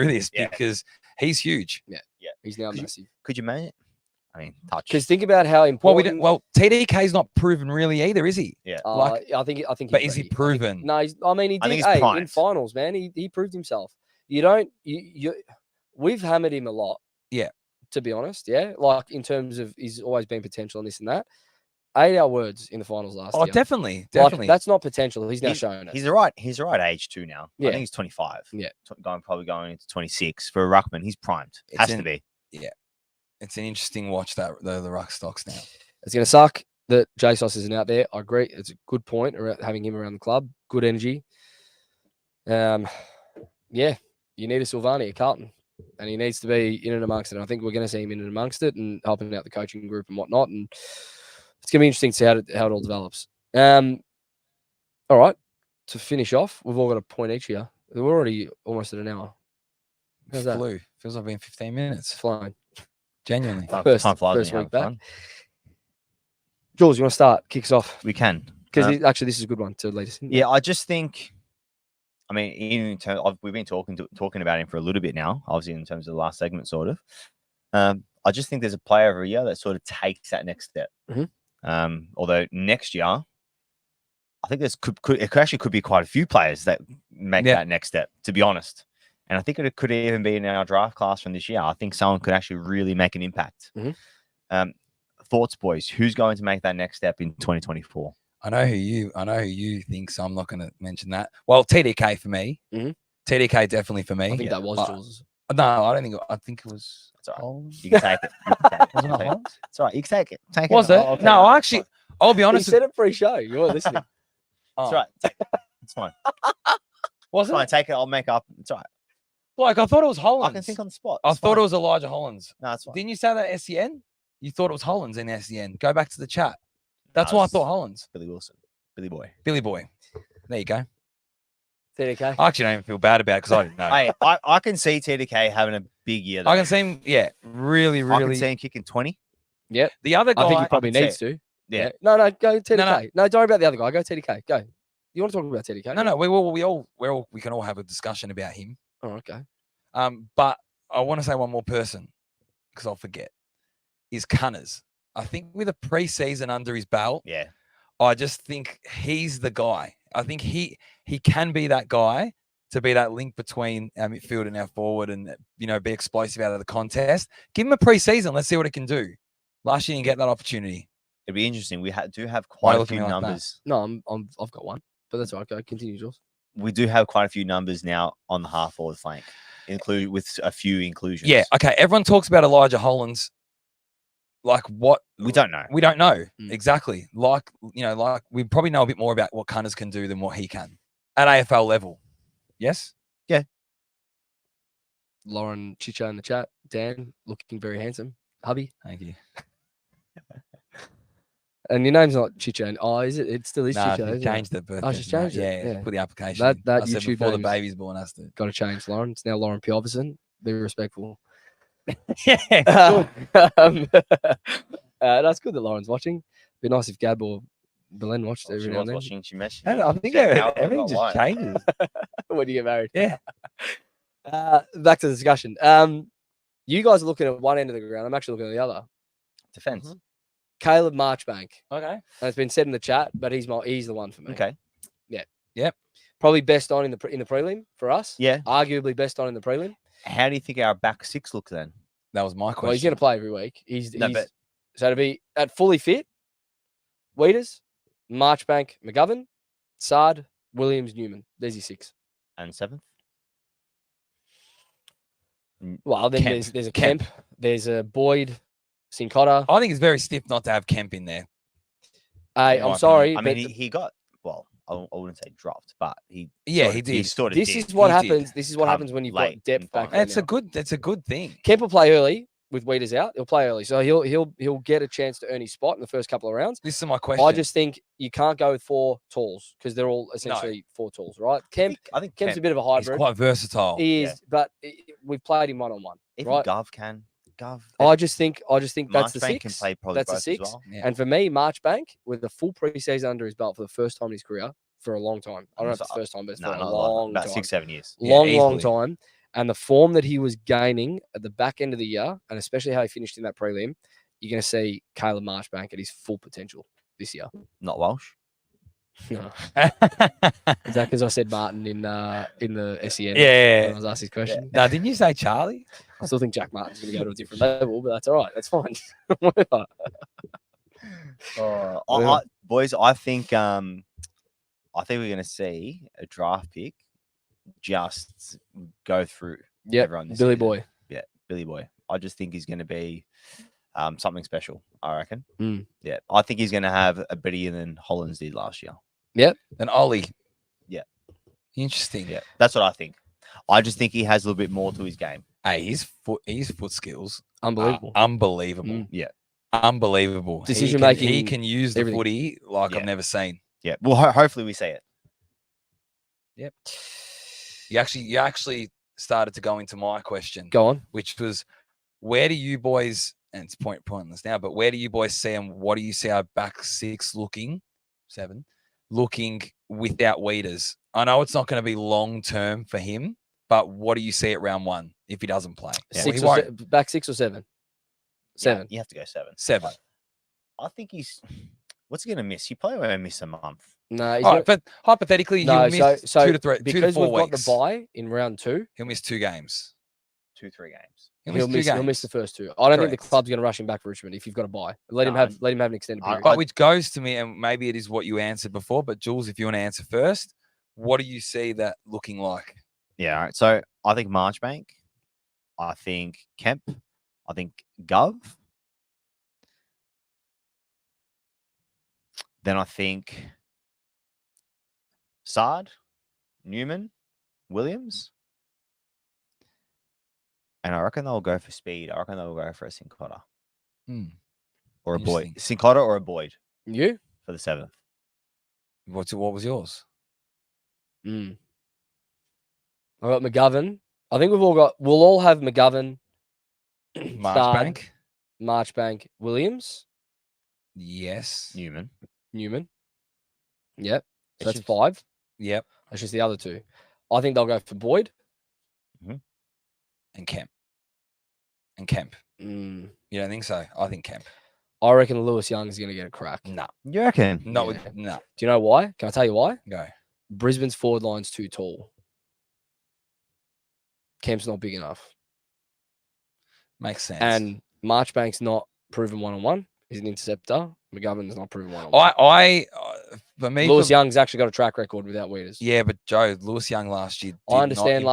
[SPEAKER 2] this because he's huge.
[SPEAKER 1] Yeah. He's now massive.
[SPEAKER 3] Could you imagine? I mean, touch.
[SPEAKER 1] Because think about how important.
[SPEAKER 2] Well, TDK's not proven really either, is he?
[SPEAKER 3] Yeah.
[SPEAKER 1] I think.
[SPEAKER 2] But is he proven?
[SPEAKER 1] He did. In finals, man, he proved himself. We've hammered him a lot.
[SPEAKER 2] Yeah.
[SPEAKER 1] To be honest, yeah. Like in terms of he's always been potential and this and that. 8-hour words in the finals last
[SPEAKER 2] Oh,
[SPEAKER 1] year.
[SPEAKER 2] definitely,
[SPEAKER 1] Like,
[SPEAKER 2] definitely.
[SPEAKER 1] that's not potential. He's now shown it.
[SPEAKER 3] He's the right age too now.
[SPEAKER 1] Yeah.
[SPEAKER 3] I think he's 25.
[SPEAKER 1] Yeah.
[SPEAKER 3] Probably going into 26 for a ruckman. He's primed. Has to be.
[SPEAKER 2] It's an interesting watch that the ruck stocks now.
[SPEAKER 1] It's going to suck that JSOS isn't out there. I agree. It's a good point around having him around the club. Good energy. Yeah, you need a Silvagni at Carlton, and he needs to be in and amongst it. And I think we're going to see him in and amongst it and helping out the coaching group and whatnot. And it's going to be interesting to see how it all develops. All right, to finish off, we've all got a point each here. We're already almost at an hour. How's that?
[SPEAKER 2] Flew. Feels like been 15
[SPEAKER 1] It's
[SPEAKER 2] minutes.
[SPEAKER 1] flying.
[SPEAKER 2] Genuinely.
[SPEAKER 3] Time
[SPEAKER 1] First
[SPEAKER 3] flies when
[SPEAKER 1] week
[SPEAKER 3] you're having
[SPEAKER 1] back.
[SPEAKER 3] fun.
[SPEAKER 1] Jules, you want to start? Kick us off.
[SPEAKER 3] We can.
[SPEAKER 1] Because actually, this is a good one to lead us in.
[SPEAKER 3] Yeah, I just think. I mean, we've been talking about him for a little bit now. Obviously, in terms of the last segment, sort of. I just think there's a player every year that sort of takes that next step.
[SPEAKER 1] Mm-hmm.
[SPEAKER 3] Although next year, I think it could be quite a few players that make that next step. To be honest, and I think it could even be in our draft class from this year. I think someone could actually really make an impact.
[SPEAKER 1] Mm-hmm.
[SPEAKER 3] Thoughts, boys? Who's going to make that next step in 2024?
[SPEAKER 2] I know who you think, so I'm not going to mention that. Well, TDK for me.
[SPEAKER 1] Mhm.
[SPEAKER 2] TDK definitely for me.
[SPEAKER 1] I think that was Jules.
[SPEAKER 2] No, I don't think. I think it was.
[SPEAKER 3] It's all right.
[SPEAKER 2] Hollands.
[SPEAKER 3] You can take it.
[SPEAKER 2] Wasn't it Hollands?
[SPEAKER 3] It's all right. You can take it. Take
[SPEAKER 2] Was
[SPEAKER 3] it.
[SPEAKER 2] it? No, actually, I'll be
[SPEAKER 1] He
[SPEAKER 2] honest.
[SPEAKER 1] said it pre-show. You weren't listening.
[SPEAKER 3] It's all right. Take it. It's fine.
[SPEAKER 2] Was
[SPEAKER 3] It's fine.
[SPEAKER 2] it?
[SPEAKER 3] Take it. I'll make up. It's all right.
[SPEAKER 2] Like I thought it was Hollands.
[SPEAKER 3] I can think on the spot.
[SPEAKER 2] I
[SPEAKER 3] It's
[SPEAKER 2] thought
[SPEAKER 3] fine.
[SPEAKER 2] it was Elijah Hollands.
[SPEAKER 3] No, it's fine.
[SPEAKER 2] Didn't you say that SEN? You thought it was Hollands in SEN. Go back to the chat. That's why I thought Hollands.
[SPEAKER 3] Billy Wilson. Billy Boy.
[SPEAKER 2] Billy Boy. There you go.
[SPEAKER 1] TDK.
[SPEAKER 2] I actually don't even feel bad about it because I didn't know.
[SPEAKER 3] Hey, I can see TDK having a big year.
[SPEAKER 2] I can see him, really,
[SPEAKER 3] I can
[SPEAKER 2] really.
[SPEAKER 3] see him kicking 20.
[SPEAKER 2] The other guy.
[SPEAKER 1] I think he probably
[SPEAKER 3] I can
[SPEAKER 1] needs
[SPEAKER 3] see
[SPEAKER 1] to.
[SPEAKER 3] Yeah.
[SPEAKER 1] No, go TDK.
[SPEAKER 2] No.
[SPEAKER 1] No, don't worry about the other guy. Go TDK. Go. You want to talk about TDK?
[SPEAKER 2] No, we can all have a discussion about him.
[SPEAKER 1] Oh, okay.
[SPEAKER 2] But I want to say one more person because I'll forget. Is Cunners. I think with a preseason under his belt,
[SPEAKER 3] Yeah.
[SPEAKER 2] I just think he's the guy. I think he can be that guy to be that link between our midfield and our forward and, be explosive out of the contest. Give him a preseason. Let's see what it can do. Last year, you didn't get that opportunity.
[SPEAKER 3] It'd be interesting. We do have quite a few
[SPEAKER 2] looking like that?
[SPEAKER 3] numbers.
[SPEAKER 1] No, I've got one, but that's all right. Go continue, Jules.
[SPEAKER 3] We do have quite a few numbers now on the half forward flank, with a few inclusions.
[SPEAKER 2] Yeah. Okay. Everyone talks about Elijah Hollands. Like what?
[SPEAKER 3] We don't know.
[SPEAKER 2] We don't know
[SPEAKER 1] Mm.
[SPEAKER 2] exactly. Like we probably know a bit more about what Cunners can do than what he can at AFL level. Yes.
[SPEAKER 1] Lauren Chicha in the chat. Dan looking very handsome. Hubby.
[SPEAKER 2] Thank you.
[SPEAKER 1] And your name's not Chicha. Oh, is it? It still is
[SPEAKER 2] Nah,
[SPEAKER 1] Chicha.
[SPEAKER 2] she
[SPEAKER 1] isn't
[SPEAKER 2] changed the birth.
[SPEAKER 1] Oh, she's changed it.
[SPEAKER 2] Yeah,
[SPEAKER 1] Yeah.
[SPEAKER 2] put the application.
[SPEAKER 1] That-
[SPEAKER 2] in.
[SPEAKER 1] that
[SPEAKER 2] I said
[SPEAKER 1] YouTube
[SPEAKER 2] before the
[SPEAKER 1] name's-
[SPEAKER 2] baby's born has to.
[SPEAKER 1] Got to change, Lauren. It's now Lauren Pioverson. Be respectful.
[SPEAKER 2] Yeah.
[SPEAKER 1] That's good that Lauren's watching. Be nice if Gab or Belen watched every
[SPEAKER 3] She
[SPEAKER 1] now
[SPEAKER 3] was
[SPEAKER 1] and then.
[SPEAKER 3] watching. She messaged.
[SPEAKER 2] I think
[SPEAKER 3] Now
[SPEAKER 2] everything
[SPEAKER 3] I've got
[SPEAKER 2] just changes.
[SPEAKER 1] When you get married.
[SPEAKER 2] Yeah.
[SPEAKER 1] Back to the discussion. You guys are looking at one end of the ground. I'm actually looking at the other.
[SPEAKER 3] Defense.
[SPEAKER 1] Caleb Marchbank.
[SPEAKER 2] Okay.
[SPEAKER 1] And it's been said in the chat, but he's the one for me.
[SPEAKER 3] Okay.
[SPEAKER 1] Probably best on in the prelim for us.
[SPEAKER 3] Yeah.
[SPEAKER 1] Arguably best on in the prelim.
[SPEAKER 3] How do you think our back six looks then?
[SPEAKER 2] That was my question.
[SPEAKER 1] Well, he's going to play every week.
[SPEAKER 3] No, but-
[SPEAKER 1] So to be at fully fit, Weeders, Marchbank, McGovern, Sard, Williams, Newman. There's your six.
[SPEAKER 3] And seventh?
[SPEAKER 1] Well, then
[SPEAKER 2] Kemp.
[SPEAKER 1] there's a Kemp. There's a Boyd, Sincotta.
[SPEAKER 2] I think it's very stiff not to have Kemp in there.
[SPEAKER 1] Hey,
[SPEAKER 2] in
[SPEAKER 1] I'm
[SPEAKER 2] my
[SPEAKER 1] sorry,
[SPEAKER 3] I
[SPEAKER 1] but
[SPEAKER 3] mean, he got, well, I wouldn't say dropped, but he
[SPEAKER 2] He did.
[SPEAKER 3] sort of
[SPEAKER 1] this
[SPEAKER 3] did.
[SPEAKER 1] is what
[SPEAKER 2] He did.
[SPEAKER 1] happens. This is what
[SPEAKER 3] Come
[SPEAKER 1] happens when you've got
[SPEAKER 3] late in
[SPEAKER 1] depth back there.
[SPEAKER 2] It's a good thing.
[SPEAKER 1] Kemp will play early with Weeders out. He'll play early, so he'll get a chance to earn his spot in the first couple of rounds.
[SPEAKER 2] This is my question.
[SPEAKER 1] I just think you can't go with 4 talls because they're all essentially 4 talls, right?
[SPEAKER 3] I think
[SPEAKER 1] Kemp's a
[SPEAKER 3] Kemp,
[SPEAKER 1] bit of a
[SPEAKER 2] he's
[SPEAKER 1] hybrid.
[SPEAKER 2] quite versatile.
[SPEAKER 1] He is,
[SPEAKER 3] Yeah.
[SPEAKER 1] but we've played him one-on-one,
[SPEAKER 3] even
[SPEAKER 1] right?
[SPEAKER 3] Gov can. Gov.
[SPEAKER 1] I just think that's the
[SPEAKER 3] Marchbank can
[SPEAKER 1] six.
[SPEAKER 3] play probably
[SPEAKER 1] That's the
[SPEAKER 3] both as
[SPEAKER 1] six.
[SPEAKER 3] well.
[SPEAKER 2] Yeah.
[SPEAKER 1] And for me, Marchbank with the full preseason under his belt for the first time in his career for a long time. I don't know if it's the first time, but it's
[SPEAKER 3] No,
[SPEAKER 1] for a
[SPEAKER 3] not
[SPEAKER 1] long
[SPEAKER 3] about
[SPEAKER 1] time.
[SPEAKER 3] 6-7 years.
[SPEAKER 2] Yeah,
[SPEAKER 1] long
[SPEAKER 2] easily.
[SPEAKER 1] time. And the form that he was gaining at the back end of the year, and especially how he finished in that prelim, you're going to see Caleb Marchbank at his full potential this year.
[SPEAKER 3] Not Welsh.
[SPEAKER 1] No. Is that because I said Martin in the SEN?
[SPEAKER 2] Yeah.
[SPEAKER 1] When I was asked his question.
[SPEAKER 2] Now, didn't you say Charlie?
[SPEAKER 1] I still think Jack Martin's going to go to a different level, but that's all right. That's fine. Whatever.
[SPEAKER 3] Boys, I think we're going to see a draft pick just go through everyone this
[SPEAKER 1] Billy
[SPEAKER 3] season.
[SPEAKER 1] Boy.
[SPEAKER 3] Yeah, Billy Boy. I just think he's going to be something special, I reckon. Yeah, I think he's going to have a better year than Hollins did last year.
[SPEAKER 1] Yep.
[SPEAKER 2] And Ollie.
[SPEAKER 3] Yeah.
[SPEAKER 2] Interesting.
[SPEAKER 3] Yeah, that's what I think. I just think he has a little bit more to his game.
[SPEAKER 2] Hey, his foot skills.
[SPEAKER 1] Unbelievable.
[SPEAKER 2] Unbelievable.
[SPEAKER 3] Yeah.
[SPEAKER 2] Unbelievable.
[SPEAKER 1] Decision
[SPEAKER 2] He
[SPEAKER 1] making,
[SPEAKER 2] can use the
[SPEAKER 1] everything.
[SPEAKER 2] footy like I've never seen.
[SPEAKER 3] Yeah. Well, hopefully we see it.
[SPEAKER 2] Yep. You actually started to go into my question.
[SPEAKER 1] Go on.
[SPEAKER 2] Which was, where do you boys, and it's pointless now, but where do you boys see and what do you see our back seven looking without Weeders? I know it's not going to be long term for him, but what do you see at round 1 if he doesn't play?
[SPEAKER 1] Back 6 or 7? 7.
[SPEAKER 3] Yeah, you have to go 7.
[SPEAKER 2] 7.
[SPEAKER 3] I think he's. What's he going to miss? He probably won't miss a month.
[SPEAKER 1] No,
[SPEAKER 2] but hypothetically, he'll miss 2 to 3, 2 to 4
[SPEAKER 1] because we've got
[SPEAKER 2] weeks.
[SPEAKER 1] the bye in round 2.
[SPEAKER 2] He'll miss 2 games.
[SPEAKER 3] 2-3 games.
[SPEAKER 2] He'll miss
[SPEAKER 1] the first 2. I don't think the
[SPEAKER 2] Correct.
[SPEAKER 1] club's going to rush him back for Richmond if you've got a bye. Let him have an extended period.
[SPEAKER 2] But which goes to me, and maybe it is what you answered before, but Jules, if you want to answer first, what do you see that looking like?
[SPEAKER 3] Yeah, all right. So I think Marchbank. I think Kemp. I think Gov. Then I think Sard, Newman, Williams. And I reckon they'll go for speed. I reckon they'll go for a Sincotta. Or a Boyd. Sincotta or a Boyd.
[SPEAKER 1] You?
[SPEAKER 3] For the 7th.
[SPEAKER 2] What was yours?
[SPEAKER 1] I got McGovern. I think we'll all have McGovern, Marchbank, Williams.
[SPEAKER 2] Yes.
[SPEAKER 3] Newman.
[SPEAKER 1] Yep. So that's 5.
[SPEAKER 2] Yep.
[SPEAKER 1] That's just the other 2. I think they'll go for Boyd.
[SPEAKER 2] And Kemp. You don't think so? I think Kemp.
[SPEAKER 1] I reckon Lewis Young is going to get a crack.
[SPEAKER 2] No.
[SPEAKER 3] You reckon?
[SPEAKER 2] No.
[SPEAKER 1] Do you know why? Can I tell you why?
[SPEAKER 2] Go.
[SPEAKER 1] Brisbane's forward line's too tall. Kemp's not big enough.
[SPEAKER 2] Makes sense.
[SPEAKER 1] And Marchbank's not proven one-on-one. He's an interceptor. McGovern's not proven one-on-one.
[SPEAKER 2] For me,
[SPEAKER 1] Lewis Young's actually got a track record without Weeders.
[SPEAKER 2] Yeah, but Joe, Lewis Young last year
[SPEAKER 1] I understand.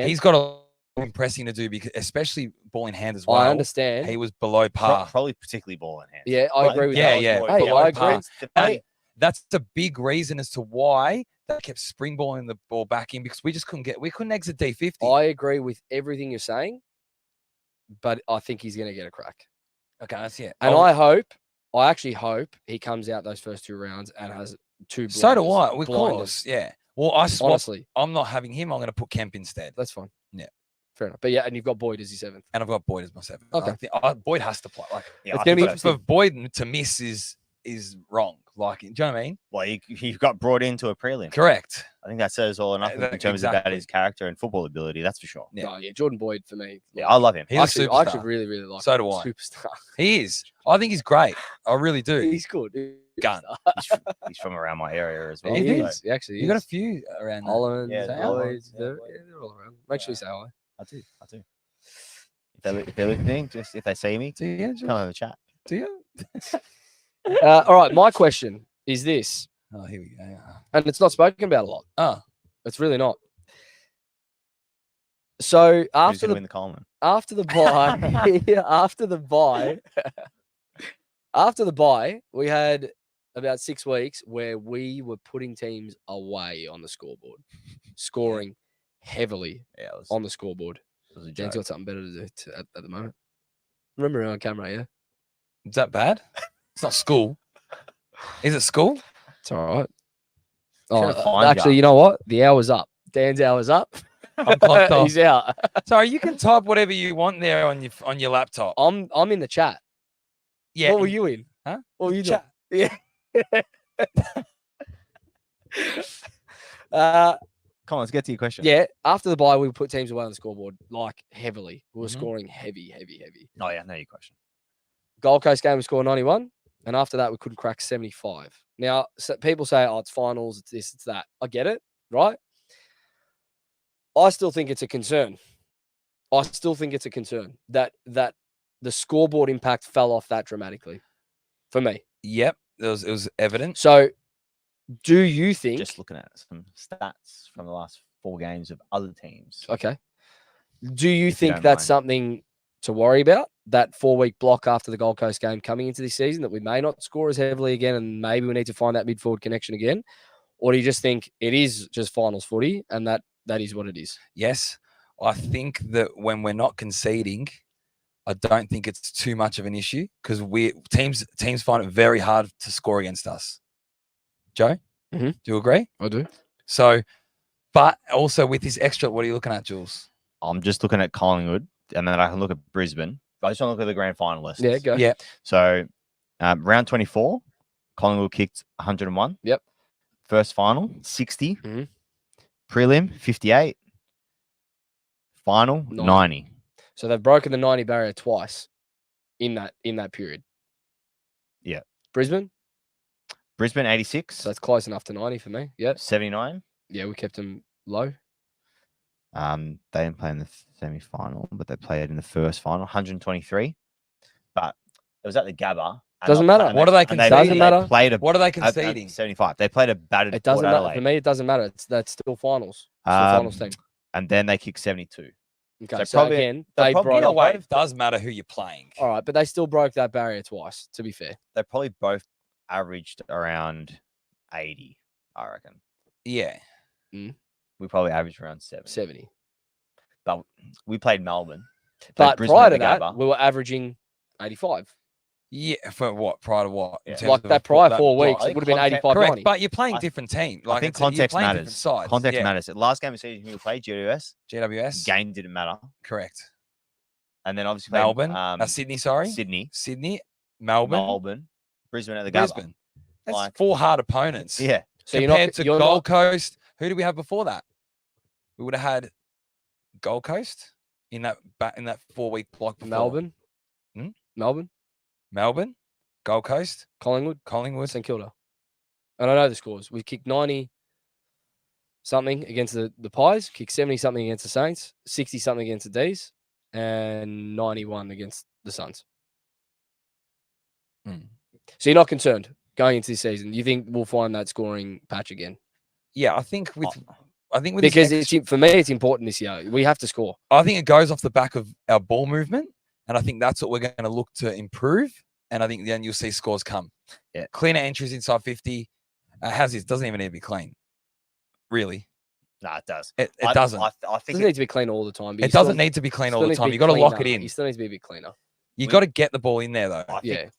[SPEAKER 2] He's got a impressing to do, because especially ball in hand as well.
[SPEAKER 1] I understand.
[SPEAKER 2] He was below par.
[SPEAKER 3] Probably particularly ball in hand.
[SPEAKER 1] Yeah, I agree with that.
[SPEAKER 2] Yeah.
[SPEAKER 1] Hey, I agree.
[SPEAKER 2] And that's the big reason as to why they kept springballing the ball back in, because we couldn't exit D50.
[SPEAKER 1] I agree with everything you're saying, but I think he's going to get a crack.
[SPEAKER 2] Okay, that's it.
[SPEAKER 1] And I actually hope he comes out those first 2 rounds and has 2 blinders.
[SPEAKER 2] So do I. Of course, yeah. Well,
[SPEAKER 1] honestly,
[SPEAKER 2] I'm not having him. I'm going to put Kemp instead.
[SPEAKER 1] That's fine.
[SPEAKER 2] Yeah.
[SPEAKER 1] Fair enough. But yeah, and you've got Boyd as your 7th.
[SPEAKER 2] And I've got Boyd as my 7th.
[SPEAKER 1] Okay.
[SPEAKER 2] Boyd has to play.
[SPEAKER 1] It's going to be
[SPEAKER 2] for Boyd to miss is wrong. Do you know what I mean?
[SPEAKER 3] Well, he got brought into a prelim.
[SPEAKER 2] Correct.
[SPEAKER 3] I think that says all enough in terms of about his character and football ability. That's for sure.
[SPEAKER 1] Yeah. Jordan Boyd for me.
[SPEAKER 3] Yeah, I love him.
[SPEAKER 2] He's a superstar.
[SPEAKER 1] I actually really, really like him.
[SPEAKER 2] So do I.
[SPEAKER 1] Superstar.
[SPEAKER 2] He is. I think he's great. I really do.
[SPEAKER 1] He's good.
[SPEAKER 2] Gun.
[SPEAKER 3] He's from around my area as well.
[SPEAKER 1] He
[SPEAKER 2] He
[SPEAKER 1] is.
[SPEAKER 2] is.
[SPEAKER 1] He actually is.
[SPEAKER 2] You got a few around there.
[SPEAKER 1] Holland.
[SPEAKER 3] Yeah,
[SPEAKER 1] Boyd,
[SPEAKER 3] they're
[SPEAKER 1] they're all around. Make sure you say hi.
[SPEAKER 3] I do. If they're listening, just if they see me,
[SPEAKER 2] Do you?
[SPEAKER 3] come have a chat.
[SPEAKER 2] Do you?
[SPEAKER 1] All right. My question is this,
[SPEAKER 2] Oh, here we go.
[SPEAKER 1] and it's not spoken about a lot.
[SPEAKER 2] Oh,
[SPEAKER 1] It's really not. So
[SPEAKER 3] Who's
[SPEAKER 1] after
[SPEAKER 3] going to
[SPEAKER 1] the
[SPEAKER 3] win the Coleman?
[SPEAKER 1] after the bye, we had about 6 weeks where we were putting teams away on the scoreboard, scoring heavily on the scoreboard. Dan's got something better to do at the moment. Remember on camera, yeah?
[SPEAKER 2] is that bad? It's not school. Is it school?
[SPEAKER 1] It's all right.
[SPEAKER 3] Trying to
[SPEAKER 1] Oh,
[SPEAKER 3] find
[SPEAKER 1] actually,
[SPEAKER 3] ya.
[SPEAKER 1] you know what? The hour's up. Dan's hour's up.
[SPEAKER 2] I'm clocked off.
[SPEAKER 1] He's out.
[SPEAKER 2] Sorry, you can type whatever you want there on your laptop.
[SPEAKER 1] I'm in the chat.
[SPEAKER 2] Yeah.
[SPEAKER 1] What were you in?
[SPEAKER 2] Huh?
[SPEAKER 1] What were you
[SPEAKER 2] Chat.
[SPEAKER 1] doing? Yeah.
[SPEAKER 3] Come on, let's get to your question.
[SPEAKER 1] Yeah. After the bye, we put teams away on the scoreboard like heavily. We were
[SPEAKER 2] Mhm.
[SPEAKER 1] scoring heavy.
[SPEAKER 3] Oh, yeah, know your question.
[SPEAKER 1] Gold Coast game we scored 91, and after that we couldn't crack 75. Now people say, "Oh, it's finals, it's this, it's that." I get it, right? I still think it's a concern. that the scoreboard impact fell off that dramatically. for me.
[SPEAKER 2] Yep, it was evident.
[SPEAKER 1] So, do you think?
[SPEAKER 3] Just looking at some stats from the last 4 games of other teams.
[SPEAKER 1] Okay. Do you
[SPEAKER 3] If you
[SPEAKER 1] think
[SPEAKER 3] don't
[SPEAKER 1] that's
[SPEAKER 3] mind.
[SPEAKER 1] something to worry about? That 4-week block after the Gold Coast game coming into this season, that we may not score as heavily again, and maybe we need to find that midfield connection again? Or do you just think it is just finals footy and that is what it is?
[SPEAKER 2] Yes, I think that when we're not conceding, I don't think it's too much of an issue because teams find it very hard to score against us. Joe,
[SPEAKER 1] Mhm.
[SPEAKER 2] do you agree?
[SPEAKER 1] I do.
[SPEAKER 2] So, but also with this extra, what are you looking at, Jules?
[SPEAKER 3] I'm just looking at Collingwood, and then I can look at Brisbane. I just want to look at the grand finalists.
[SPEAKER 1] Yeah, go.
[SPEAKER 2] Yeah,
[SPEAKER 3] So, round 24, Collingwood kicked 101.
[SPEAKER 1] Yep.
[SPEAKER 3] First final, 60.
[SPEAKER 1] Mhm.
[SPEAKER 3] Prelim, 58. Final, 90.
[SPEAKER 1] So they've broken the 90 barrier twice in that period.
[SPEAKER 3] Yeah.
[SPEAKER 1] Brisbane,
[SPEAKER 3] 86.
[SPEAKER 1] so that's close enough to 90 for me. Yep.
[SPEAKER 3] 79.
[SPEAKER 1] Yeah, we kept them low.
[SPEAKER 3] They didn't play in the semi-final, but they played in the first final, 123. But it was at the Gabba.
[SPEAKER 1] Doesn't matter.
[SPEAKER 2] What are they
[SPEAKER 1] conceding? Doesn't matter.
[SPEAKER 2] What are they
[SPEAKER 3] at
[SPEAKER 2] conceding?
[SPEAKER 3] 75. They played a battered
[SPEAKER 1] It doesn't
[SPEAKER 3] Port
[SPEAKER 1] matter. For
[SPEAKER 3] Adelaide.
[SPEAKER 1] me, it doesn't matter. That's still finals. Still finals team.
[SPEAKER 3] And then they kicked 72.
[SPEAKER 1] Okay,
[SPEAKER 3] so
[SPEAKER 1] so
[SPEAKER 3] probably-
[SPEAKER 1] again,
[SPEAKER 3] they'll
[SPEAKER 1] they
[SPEAKER 3] probably
[SPEAKER 1] broke.
[SPEAKER 2] Either way, it does matter who you're playing.
[SPEAKER 1] All right, but they still broke that barrier twice, to be fair.
[SPEAKER 3] They probably both averaged around 80, I reckon.
[SPEAKER 2] Yeah.
[SPEAKER 3] We probably averaged around 70.
[SPEAKER 1] 70.
[SPEAKER 3] But we played Melbourne. Played
[SPEAKER 1] But
[SPEAKER 3] Brisbane
[SPEAKER 1] prior
[SPEAKER 3] at
[SPEAKER 1] to
[SPEAKER 3] the
[SPEAKER 1] that,
[SPEAKER 3] Gabba.
[SPEAKER 1] we were averaging 85.
[SPEAKER 2] Yeah, for what? Prior to what? In
[SPEAKER 3] Yeah.
[SPEAKER 2] terms
[SPEAKER 1] Like
[SPEAKER 2] of
[SPEAKER 1] that
[SPEAKER 2] a-
[SPEAKER 1] prior 4
[SPEAKER 3] well,
[SPEAKER 1] weeks,
[SPEAKER 3] I
[SPEAKER 1] it
[SPEAKER 3] think
[SPEAKER 1] would have been
[SPEAKER 3] context-
[SPEAKER 1] 85,
[SPEAKER 2] Correct,
[SPEAKER 1] 90.
[SPEAKER 2] but you're playing
[SPEAKER 3] I-
[SPEAKER 2] different team.
[SPEAKER 3] I
[SPEAKER 2] Like
[SPEAKER 3] think
[SPEAKER 2] you're
[SPEAKER 3] context
[SPEAKER 2] playing different
[SPEAKER 3] matters.
[SPEAKER 2] sides.
[SPEAKER 3] Context
[SPEAKER 2] Yeah.
[SPEAKER 3] matters. Last game of season we played, GWS,
[SPEAKER 2] GWS.
[SPEAKER 3] game didn't matter.
[SPEAKER 2] Correct.
[SPEAKER 3] And then obviously played,
[SPEAKER 2] Melbourne. Sydney, sorry.
[SPEAKER 3] Sydney,
[SPEAKER 2] Melbourne.
[SPEAKER 3] Brisbane at the Gabba.
[SPEAKER 2] Brisbane. That's
[SPEAKER 3] Like-
[SPEAKER 2] 4 hard opponents.
[SPEAKER 3] Yeah.
[SPEAKER 1] So you're
[SPEAKER 2] Compared
[SPEAKER 1] not,
[SPEAKER 2] to
[SPEAKER 1] you're
[SPEAKER 2] Gold
[SPEAKER 1] not,
[SPEAKER 2] Coast, who did we have before that? We would have had Gold Coast in that 4-week block before.
[SPEAKER 1] Melbourne.
[SPEAKER 2] Hmm?
[SPEAKER 1] Melbourne,
[SPEAKER 2] Gold Coast,
[SPEAKER 1] Collingwood,
[SPEAKER 2] Collingwood.
[SPEAKER 1] St Kilda. And I know the scores. We kicked 90 something against the Pies, kicked 70 something against the Saints, 60 something against the D's, and 91 against the Suns.
[SPEAKER 2] Hmm.
[SPEAKER 1] So you're not concerned going into this season. You think we'll find that scoring patch again?
[SPEAKER 2] Yeah, I think with
[SPEAKER 1] Because
[SPEAKER 2] this
[SPEAKER 1] for me, it's important this year. We have to score.
[SPEAKER 2] I think it goes off the back of our ball movement, and I think that's what we're going to look to improve. And I think then you'll see scores come.
[SPEAKER 3] Yeah.
[SPEAKER 2] Cleaner entries inside 50. How's this? Doesn't even need to be clean. Really,
[SPEAKER 3] No, it does.
[SPEAKER 2] it
[SPEAKER 3] I-
[SPEAKER 2] doesn't.
[SPEAKER 3] I
[SPEAKER 1] It
[SPEAKER 3] think
[SPEAKER 1] doesn't need to be clean all the time. But
[SPEAKER 2] It doesn't need to be clean all the time. You got to lock it in.
[SPEAKER 1] You still need to be a bit cleaner.
[SPEAKER 2] You got to get the ball in there though.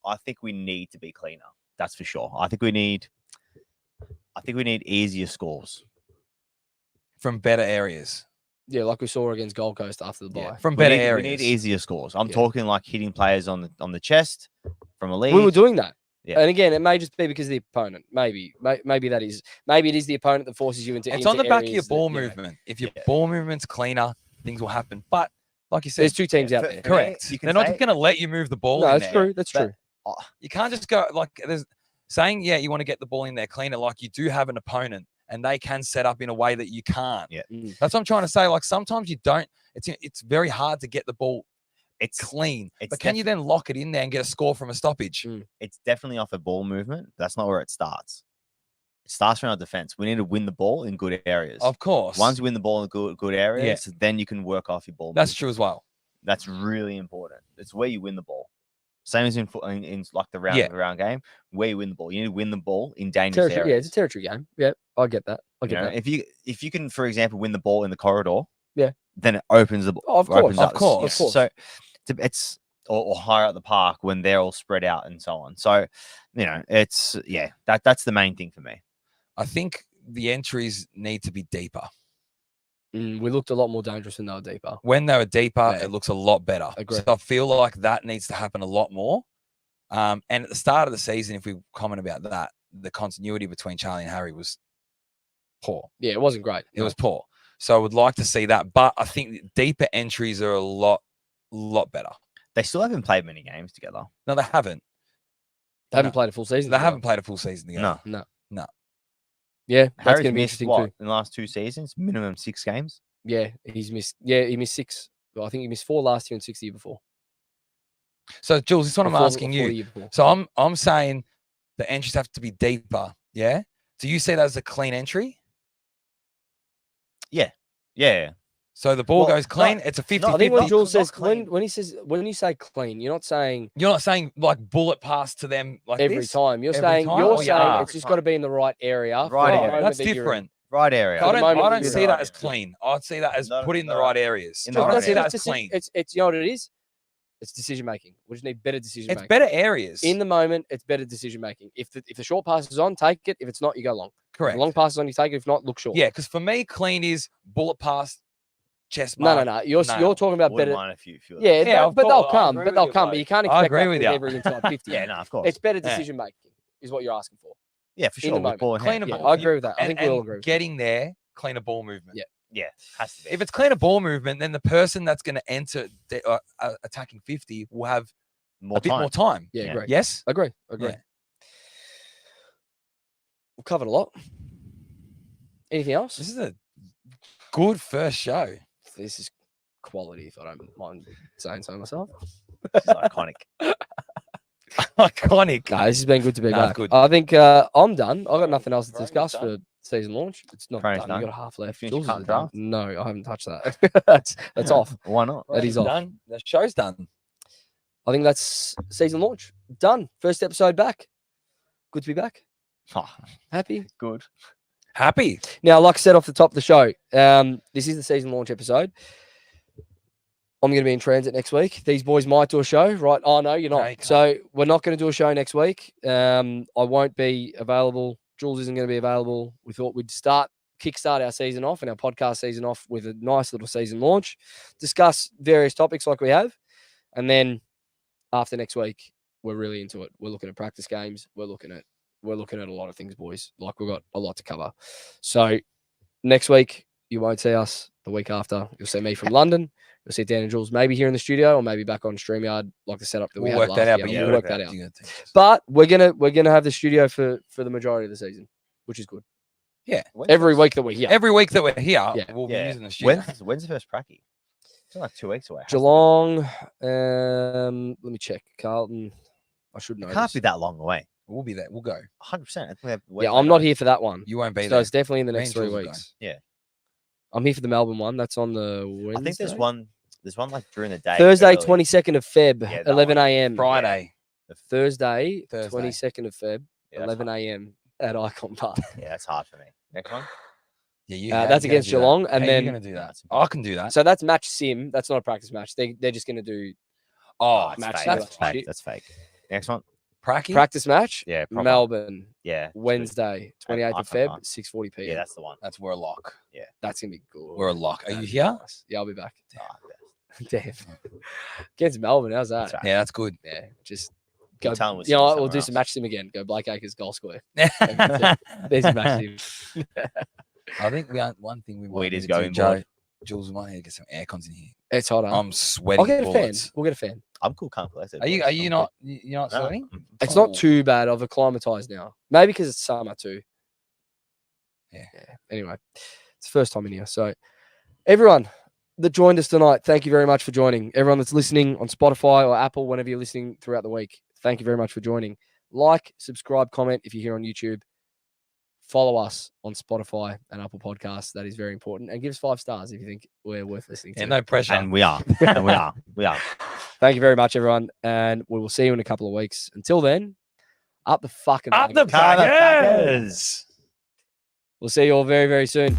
[SPEAKER 3] I think we need to be cleaner. That's for sure. I think we need easier scores.
[SPEAKER 2] From better areas.
[SPEAKER 1] Yeah, like we saw against Gold Coast after the bye.
[SPEAKER 3] Yeah.
[SPEAKER 2] From
[SPEAKER 3] We
[SPEAKER 2] better
[SPEAKER 3] need,
[SPEAKER 2] areas.
[SPEAKER 3] We need easier scores. I'm
[SPEAKER 1] Yeah.
[SPEAKER 3] talking like hitting players on the chest from a lead.
[SPEAKER 1] We were doing that.
[SPEAKER 3] Yeah.
[SPEAKER 1] And again, it may just be because of the opponent. Maybe it is the opponent that forces you into.
[SPEAKER 2] It's on the back of your
[SPEAKER 1] areas
[SPEAKER 2] ball
[SPEAKER 1] that, you know,
[SPEAKER 2] movement. If your
[SPEAKER 3] Yeah.
[SPEAKER 2] ball movement's cleaner, things will happen. But like you said,
[SPEAKER 1] There's 2 teams out
[SPEAKER 3] for-
[SPEAKER 1] there.
[SPEAKER 3] for me,
[SPEAKER 2] correct.
[SPEAKER 3] you can
[SPEAKER 2] They're not
[SPEAKER 3] say-
[SPEAKER 2] just going to let you move the ball
[SPEAKER 1] No,
[SPEAKER 2] in
[SPEAKER 1] that's
[SPEAKER 2] there.
[SPEAKER 1] true. That's
[SPEAKER 3] But-
[SPEAKER 1] true.
[SPEAKER 2] You can't just go like there's saying, yeah, you want to get the ball in there cleaner. Like you do have an opponent and they can set up in a way that you can't.
[SPEAKER 3] Yeah.
[SPEAKER 1] Mm.
[SPEAKER 2] That's what I'm trying to say. Like sometimes you don't, it's very hard to get the ball
[SPEAKER 3] It's
[SPEAKER 2] clean.
[SPEAKER 3] it's
[SPEAKER 2] But can you then lock it in there and get a score from a stoppage?
[SPEAKER 1] Mm.
[SPEAKER 3] it's definitely off a ball movement. That's not where it starts. It starts from our defense. We need to win the ball in good areas.
[SPEAKER 2] Of course.
[SPEAKER 3] Once you win the ball in good areas, then you can work off your ball.
[SPEAKER 2] That's
[SPEAKER 3] movement.
[SPEAKER 2] true as well.
[SPEAKER 3] That's really important. It's where you win the ball. Same as in like the round game, where you win the ball. You need to win the ball in dangerous
[SPEAKER 1] Territory, yeah,
[SPEAKER 3] areas.
[SPEAKER 1] it's a territory game. Yeah, I get that. I
[SPEAKER 3] You
[SPEAKER 1] get
[SPEAKER 3] know,
[SPEAKER 1] that.
[SPEAKER 3] if you can, for example, win the ball in the corridor,
[SPEAKER 1] Yeah.
[SPEAKER 3] then it opens the
[SPEAKER 1] Oh, of
[SPEAKER 3] opens
[SPEAKER 1] course,
[SPEAKER 3] up
[SPEAKER 2] of course.
[SPEAKER 3] So it's or higher at the park when they're all spread out and so on. So it's that's the main thing for me.
[SPEAKER 2] I think the entries need to be deeper.
[SPEAKER 1] We looked a lot more dangerous when they were deeper.
[SPEAKER 2] When they were deeper,
[SPEAKER 1] Yeah.
[SPEAKER 2] it looks a lot better.
[SPEAKER 1] Agree.
[SPEAKER 2] So I feel like that needs to happen a lot more. And at the start of the season, if we comment about that, the continuity between Charlie and Harry was poor.
[SPEAKER 1] Yeah, it wasn't great.
[SPEAKER 2] It was poor. So I would like to see that. But I think deeper entries are a lot better.
[SPEAKER 3] They still haven't played many games together.
[SPEAKER 2] No, they haven't.
[SPEAKER 1] They haven't
[SPEAKER 2] No.
[SPEAKER 1] played a full season.
[SPEAKER 2] They
[SPEAKER 1] together.
[SPEAKER 2] haven't played a full season together.
[SPEAKER 3] No,
[SPEAKER 1] Yeah, that's
[SPEAKER 3] Harry's
[SPEAKER 1] going to be
[SPEAKER 3] missed
[SPEAKER 1] interesting
[SPEAKER 3] what
[SPEAKER 1] too.
[SPEAKER 3] in the last 2 seasons, minimum 6 games.
[SPEAKER 1] Yeah, he's missed. Yeah, he missed 6. Well, I think he missed 4 last year and 6 the year before.
[SPEAKER 2] So Jules, this is what I'm
[SPEAKER 1] before-
[SPEAKER 2] asking
[SPEAKER 1] before the
[SPEAKER 2] you.
[SPEAKER 1] year before.
[SPEAKER 2] So I'm saying the entries have to be deeper. Yeah. Do you see that as a clean entry?
[SPEAKER 3] Yeah.
[SPEAKER 2] So the ball
[SPEAKER 3] Well,
[SPEAKER 2] goes clean.
[SPEAKER 3] not-
[SPEAKER 2] it's a
[SPEAKER 3] not-
[SPEAKER 2] 50
[SPEAKER 1] I think when
[SPEAKER 3] not-
[SPEAKER 1] Jules
[SPEAKER 3] not
[SPEAKER 1] says
[SPEAKER 3] clean.
[SPEAKER 1] when you say clean, you're not saying
[SPEAKER 2] You're not saying like bullet pass to them like
[SPEAKER 1] every
[SPEAKER 2] this?
[SPEAKER 1] time. You're
[SPEAKER 2] Every
[SPEAKER 1] saying
[SPEAKER 2] time?
[SPEAKER 1] you're
[SPEAKER 2] Oh, yeah,
[SPEAKER 1] saying
[SPEAKER 3] every
[SPEAKER 1] it's just
[SPEAKER 3] time.
[SPEAKER 1] got to be in the right area. for
[SPEAKER 3] Right
[SPEAKER 1] the
[SPEAKER 3] area.
[SPEAKER 1] moment
[SPEAKER 2] That's
[SPEAKER 1] that you're in.
[SPEAKER 2] different.
[SPEAKER 3] Right area.
[SPEAKER 2] I
[SPEAKER 1] the
[SPEAKER 2] don't,
[SPEAKER 1] moment
[SPEAKER 2] I
[SPEAKER 1] that
[SPEAKER 2] don't
[SPEAKER 1] you're
[SPEAKER 2] see
[SPEAKER 1] in.
[SPEAKER 2] that as clean. I'd see that as
[SPEAKER 3] No,
[SPEAKER 2] put in the
[SPEAKER 3] no.
[SPEAKER 2] right areas.
[SPEAKER 3] In
[SPEAKER 2] I
[SPEAKER 3] the
[SPEAKER 2] don't
[SPEAKER 3] right
[SPEAKER 2] see that
[SPEAKER 3] areas.
[SPEAKER 2] as clean.
[SPEAKER 1] It's you know what it is. It's decision making. We just need better decision
[SPEAKER 2] It's
[SPEAKER 1] making.
[SPEAKER 2] better areas.
[SPEAKER 1] In the moment, it's better decision making. If the short pass is on, take it. If it's not, you go long. If
[SPEAKER 2] Correct.
[SPEAKER 1] the long pass is on, you take it. If not, look short.
[SPEAKER 2] Yeah, because for me, clean is bullet pass, chest
[SPEAKER 1] No,
[SPEAKER 2] mark.
[SPEAKER 1] no. You're
[SPEAKER 2] nail.
[SPEAKER 1] talking about
[SPEAKER 3] Wouldn't
[SPEAKER 1] better.
[SPEAKER 3] mind a few of
[SPEAKER 1] Yeah,
[SPEAKER 2] Yeah, of
[SPEAKER 1] but they'll
[SPEAKER 2] course, I
[SPEAKER 1] come.
[SPEAKER 2] agree
[SPEAKER 1] But
[SPEAKER 2] with
[SPEAKER 1] they'll
[SPEAKER 2] you,
[SPEAKER 1] come. But
[SPEAKER 2] bloke.
[SPEAKER 1] you can't
[SPEAKER 2] I
[SPEAKER 1] expect
[SPEAKER 2] agree
[SPEAKER 1] that
[SPEAKER 2] with
[SPEAKER 1] with
[SPEAKER 2] you.
[SPEAKER 1] every inside 50.
[SPEAKER 3] Yeah, no, of course.
[SPEAKER 1] It's better
[SPEAKER 3] Yeah.
[SPEAKER 1] decision making is what you're asking for.
[SPEAKER 3] Yeah, for
[SPEAKER 1] in
[SPEAKER 3] sure.
[SPEAKER 1] the
[SPEAKER 3] With
[SPEAKER 1] moment.
[SPEAKER 3] ball in hand.
[SPEAKER 2] Cleaner
[SPEAKER 1] Yeah,
[SPEAKER 2] ball.
[SPEAKER 1] I agree with that. I think we all
[SPEAKER 2] and
[SPEAKER 1] agree with that.
[SPEAKER 2] getting there, cleaner ball movement.
[SPEAKER 1] Yeah.
[SPEAKER 3] Yeah, has to be.
[SPEAKER 2] If it's cleaner ball movement, then the person that's going to enter attacking 50 will have
[SPEAKER 3] more
[SPEAKER 2] a bit
[SPEAKER 3] time.
[SPEAKER 2] more time.
[SPEAKER 1] Yeah,
[SPEAKER 3] Yeah.
[SPEAKER 1] agree.
[SPEAKER 2] Yes?
[SPEAKER 1] Agree.
[SPEAKER 2] Yeah.
[SPEAKER 1] We've covered a lot. Anything else?
[SPEAKER 2] This is a good first show.
[SPEAKER 1] This is quality, if I don't mind saying so myself.
[SPEAKER 3] This is iconic.
[SPEAKER 2] Iconic.
[SPEAKER 1] No, this has been good to be
[SPEAKER 2] Nah, it's
[SPEAKER 1] back.
[SPEAKER 2] good.
[SPEAKER 1] I think I'm done. I've got nothing else to
[SPEAKER 3] Program's
[SPEAKER 1] discuss
[SPEAKER 3] done.
[SPEAKER 1] for season launch. It's not
[SPEAKER 3] Program's
[SPEAKER 1] done.
[SPEAKER 3] done.
[SPEAKER 1] You got a half left.
[SPEAKER 3] Finished your
[SPEAKER 1] Jules
[SPEAKER 3] current
[SPEAKER 1] is done.
[SPEAKER 3] draft?
[SPEAKER 1] No, I haven't touched that. that's off.
[SPEAKER 3] Why not?
[SPEAKER 1] That is off.
[SPEAKER 2] done. The show's done.
[SPEAKER 1] I think that's season launch. Done. First episode back. Good to be back.
[SPEAKER 3] Oh,
[SPEAKER 1] Happy.
[SPEAKER 3] good.
[SPEAKER 2] Happy.
[SPEAKER 1] Now, like I said off the top of the show, this is the season launch episode. I'm going to be in transit next week. These boys might do a show, right? Oh, no, you're
[SPEAKER 2] No,
[SPEAKER 1] not.
[SPEAKER 2] you can't.
[SPEAKER 1] So we're not going to do a show next week. I won't be available. Jules isn't going to be available. We thought we'd kickstart our season off and our podcast season off with a nice little season launch, discuss various topics like we have. And then after next week, we're really into it. We're looking at practice games. We're looking at a lot of things, boys. Like, we've got a lot to cover. So next week, you won't see us. The week after, you'll see me from London. You'll see Dan and Jules maybe here in the studio or maybe back on StreamYard, like the setup that we
[SPEAKER 2] We'll
[SPEAKER 1] had
[SPEAKER 2] work that
[SPEAKER 1] last
[SPEAKER 2] out.
[SPEAKER 1] year.
[SPEAKER 2] But
[SPEAKER 1] We'll
[SPEAKER 2] yeah,
[SPEAKER 1] work that out.
[SPEAKER 2] You're gonna teach us.
[SPEAKER 1] But we're gonna have the studio for the majority of the season, which is good. Every week that we're here.
[SPEAKER 2] Every week that we're here,
[SPEAKER 1] Yeah.
[SPEAKER 2] we'll be
[SPEAKER 3] Yeah.
[SPEAKER 2] using the studio.
[SPEAKER 3] When's the first pracky? It's like 2 weeks away.
[SPEAKER 1] Geelong. Let me check. Carlton. I should know.
[SPEAKER 3] It can't
[SPEAKER 1] this.
[SPEAKER 3] be that long away.
[SPEAKER 2] We'll be there. We'll go.
[SPEAKER 3] 100%.
[SPEAKER 1] Yeah, I'm not here for that one.
[SPEAKER 2] You won't be
[SPEAKER 1] So
[SPEAKER 2] there.
[SPEAKER 1] it's definitely in the
[SPEAKER 2] Me
[SPEAKER 1] next
[SPEAKER 2] and
[SPEAKER 1] 3
[SPEAKER 2] Jules will go.
[SPEAKER 1] weeks.
[SPEAKER 3] Yeah.
[SPEAKER 1] I'm here for the Melbourne one. That's on the Wednesday.
[SPEAKER 3] I think there's one. There's one like during the day.
[SPEAKER 1] Thursday,
[SPEAKER 3] early.
[SPEAKER 1] 22nd of Feb,
[SPEAKER 3] Yeah, that
[SPEAKER 1] 11
[SPEAKER 3] one.
[SPEAKER 1] a.m.
[SPEAKER 2] Friday.
[SPEAKER 1] Thursday,
[SPEAKER 2] Thursday.
[SPEAKER 1] 22nd of Feb,
[SPEAKER 3] Yeah, that's
[SPEAKER 1] 11 a.m. at Icon Park.
[SPEAKER 3] Yeah, that's hard for me. Next one.
[SPEAKER 2] Yeah, you.
[SPEAKER 1] That's against Geelong, and
[SPEAKER 2] you're
[SPEAKER 1] then
[SPEAKER 2] gonna do that.
[SPEAKER 3] That's
[SPEAKER 2] I can do that.
[SPEAKER 1] so that's match sim. That's not a practice match. They're just going to do
[SPEAKER 2] Oh,
[SPEAKER 3] it's
[SPEAKER 1] match
[SPEAKER 3] fake.
[SPEAKER 1] day.
[SPEAKER 3] That's fake. That's fake. Next one.
[SPEAKER 2] Pracky.
[SPEAKER 1] practice match.
[SPEAKER 3] Yeah. proper.
[SPEAKER 1] Melbourne,
[SPEAKER 3] Yeah. it's good.
[SPEAKER 1] Wednesday, 28th of
[SPEAKER 3] Icon
[SPEAKER 1] Feb,
[SPEAKER 3] Park.
[SPEAKER 1] 6:40 p.m.
[SPEAKER 3] Yeah, that's the one.
[SPEAKER 2] That's we're a lock.
[SPEAKER 1] That's gonna be good.
[SPEAKER 2] We're a lock. Are you
[SPEAKER 1] That'd be
[SPEAKER 2] here?
[SPEAKER 1] nice. Yeah, I'll be back.
[SPEAKER 3] Oh,
[SPEAKER 1] Damn. Against Melbourne, how's that?
[SPEAKER 3] That's right.
[SPEAKER 2] Yeah, that's good.
[SPEAKER 1] Yeah, just
[SPEAKER 3] Good
[SPEAKER 1] go.
[SPEAKER 3] talent was
[SPEAKER 1] You know what?
[SPEAKER 3] somewhere
[SPEAKER 1] We'll do
[SPEAKER 3] else.
[SPEAKER 1] some match sim again. Go Blake Acres goal square.
[SPEAKER 2] I
[SPEAKER 1] There's your match sim.
[SPEAKER 2] think one thing we might
[SPEAKER 3] Weed
[SPEAKER 2] need
[SPEAKER 3] is
[SPEAKER 2] to do,
[SPEAKER 3] going
[SPEAKER 2] Joe.
[SPEAKER 3] board.
[SPEAKER 2] Jules, we might need to get some air cons in here.
[SPEAKER 1] It's hot. Huh?
[SPEAKER 2] I'm sweating.
[SPEAKER 1] I'll get a fan.
[SPEAKER 2] bullets.
[SPEAKER 1] We'll get a fan.
[SPEAKER 3] I'm cool. Can't collect it.
[SPEAKER 2] Are you?
[SPEAKER 3] boys.
[SPEAKER 2] Are you
[SPEAKER 3] I'm
[SPEAKER 2] not?
[SPEAKER 3] good.
[SPEAKER 2] You're not
[SPEAKER 3] No,
[SPEAKER 2] sweating?
[SPEAKER 1] It's not too bad. I've acclimatized now. Maybe because it's summer too.
[SPEAKER 2] Yeah.
[SPEAKER 1] Anyway, it's the first time in here. So, everyone that joined us tonight, thank you very much for joining. Everyone that's listening on Spotify or Apple, whenever you're listening throughout the week, thank you very much for joining. Like, subscribe, comment if you're here on YouTube. Follow us on Spotify and Apple Podcasts. That is very important. And give us 5 stars if you think we're worth listening to.
[SPEAKER 2] Yeah, no pressure.
[SPEAKER 3] And we are. And we are. We are.
[SPEAKER 1] Thank you very much, everyone. And we will see you in a couple of weeks. Until then, up the fucking
[SPEAKER 2] Up the
[SPEAKER 1] Packers.
[SPEAKER 2] Packers.
[SPEAKER 1] We'll see you all very, very soon.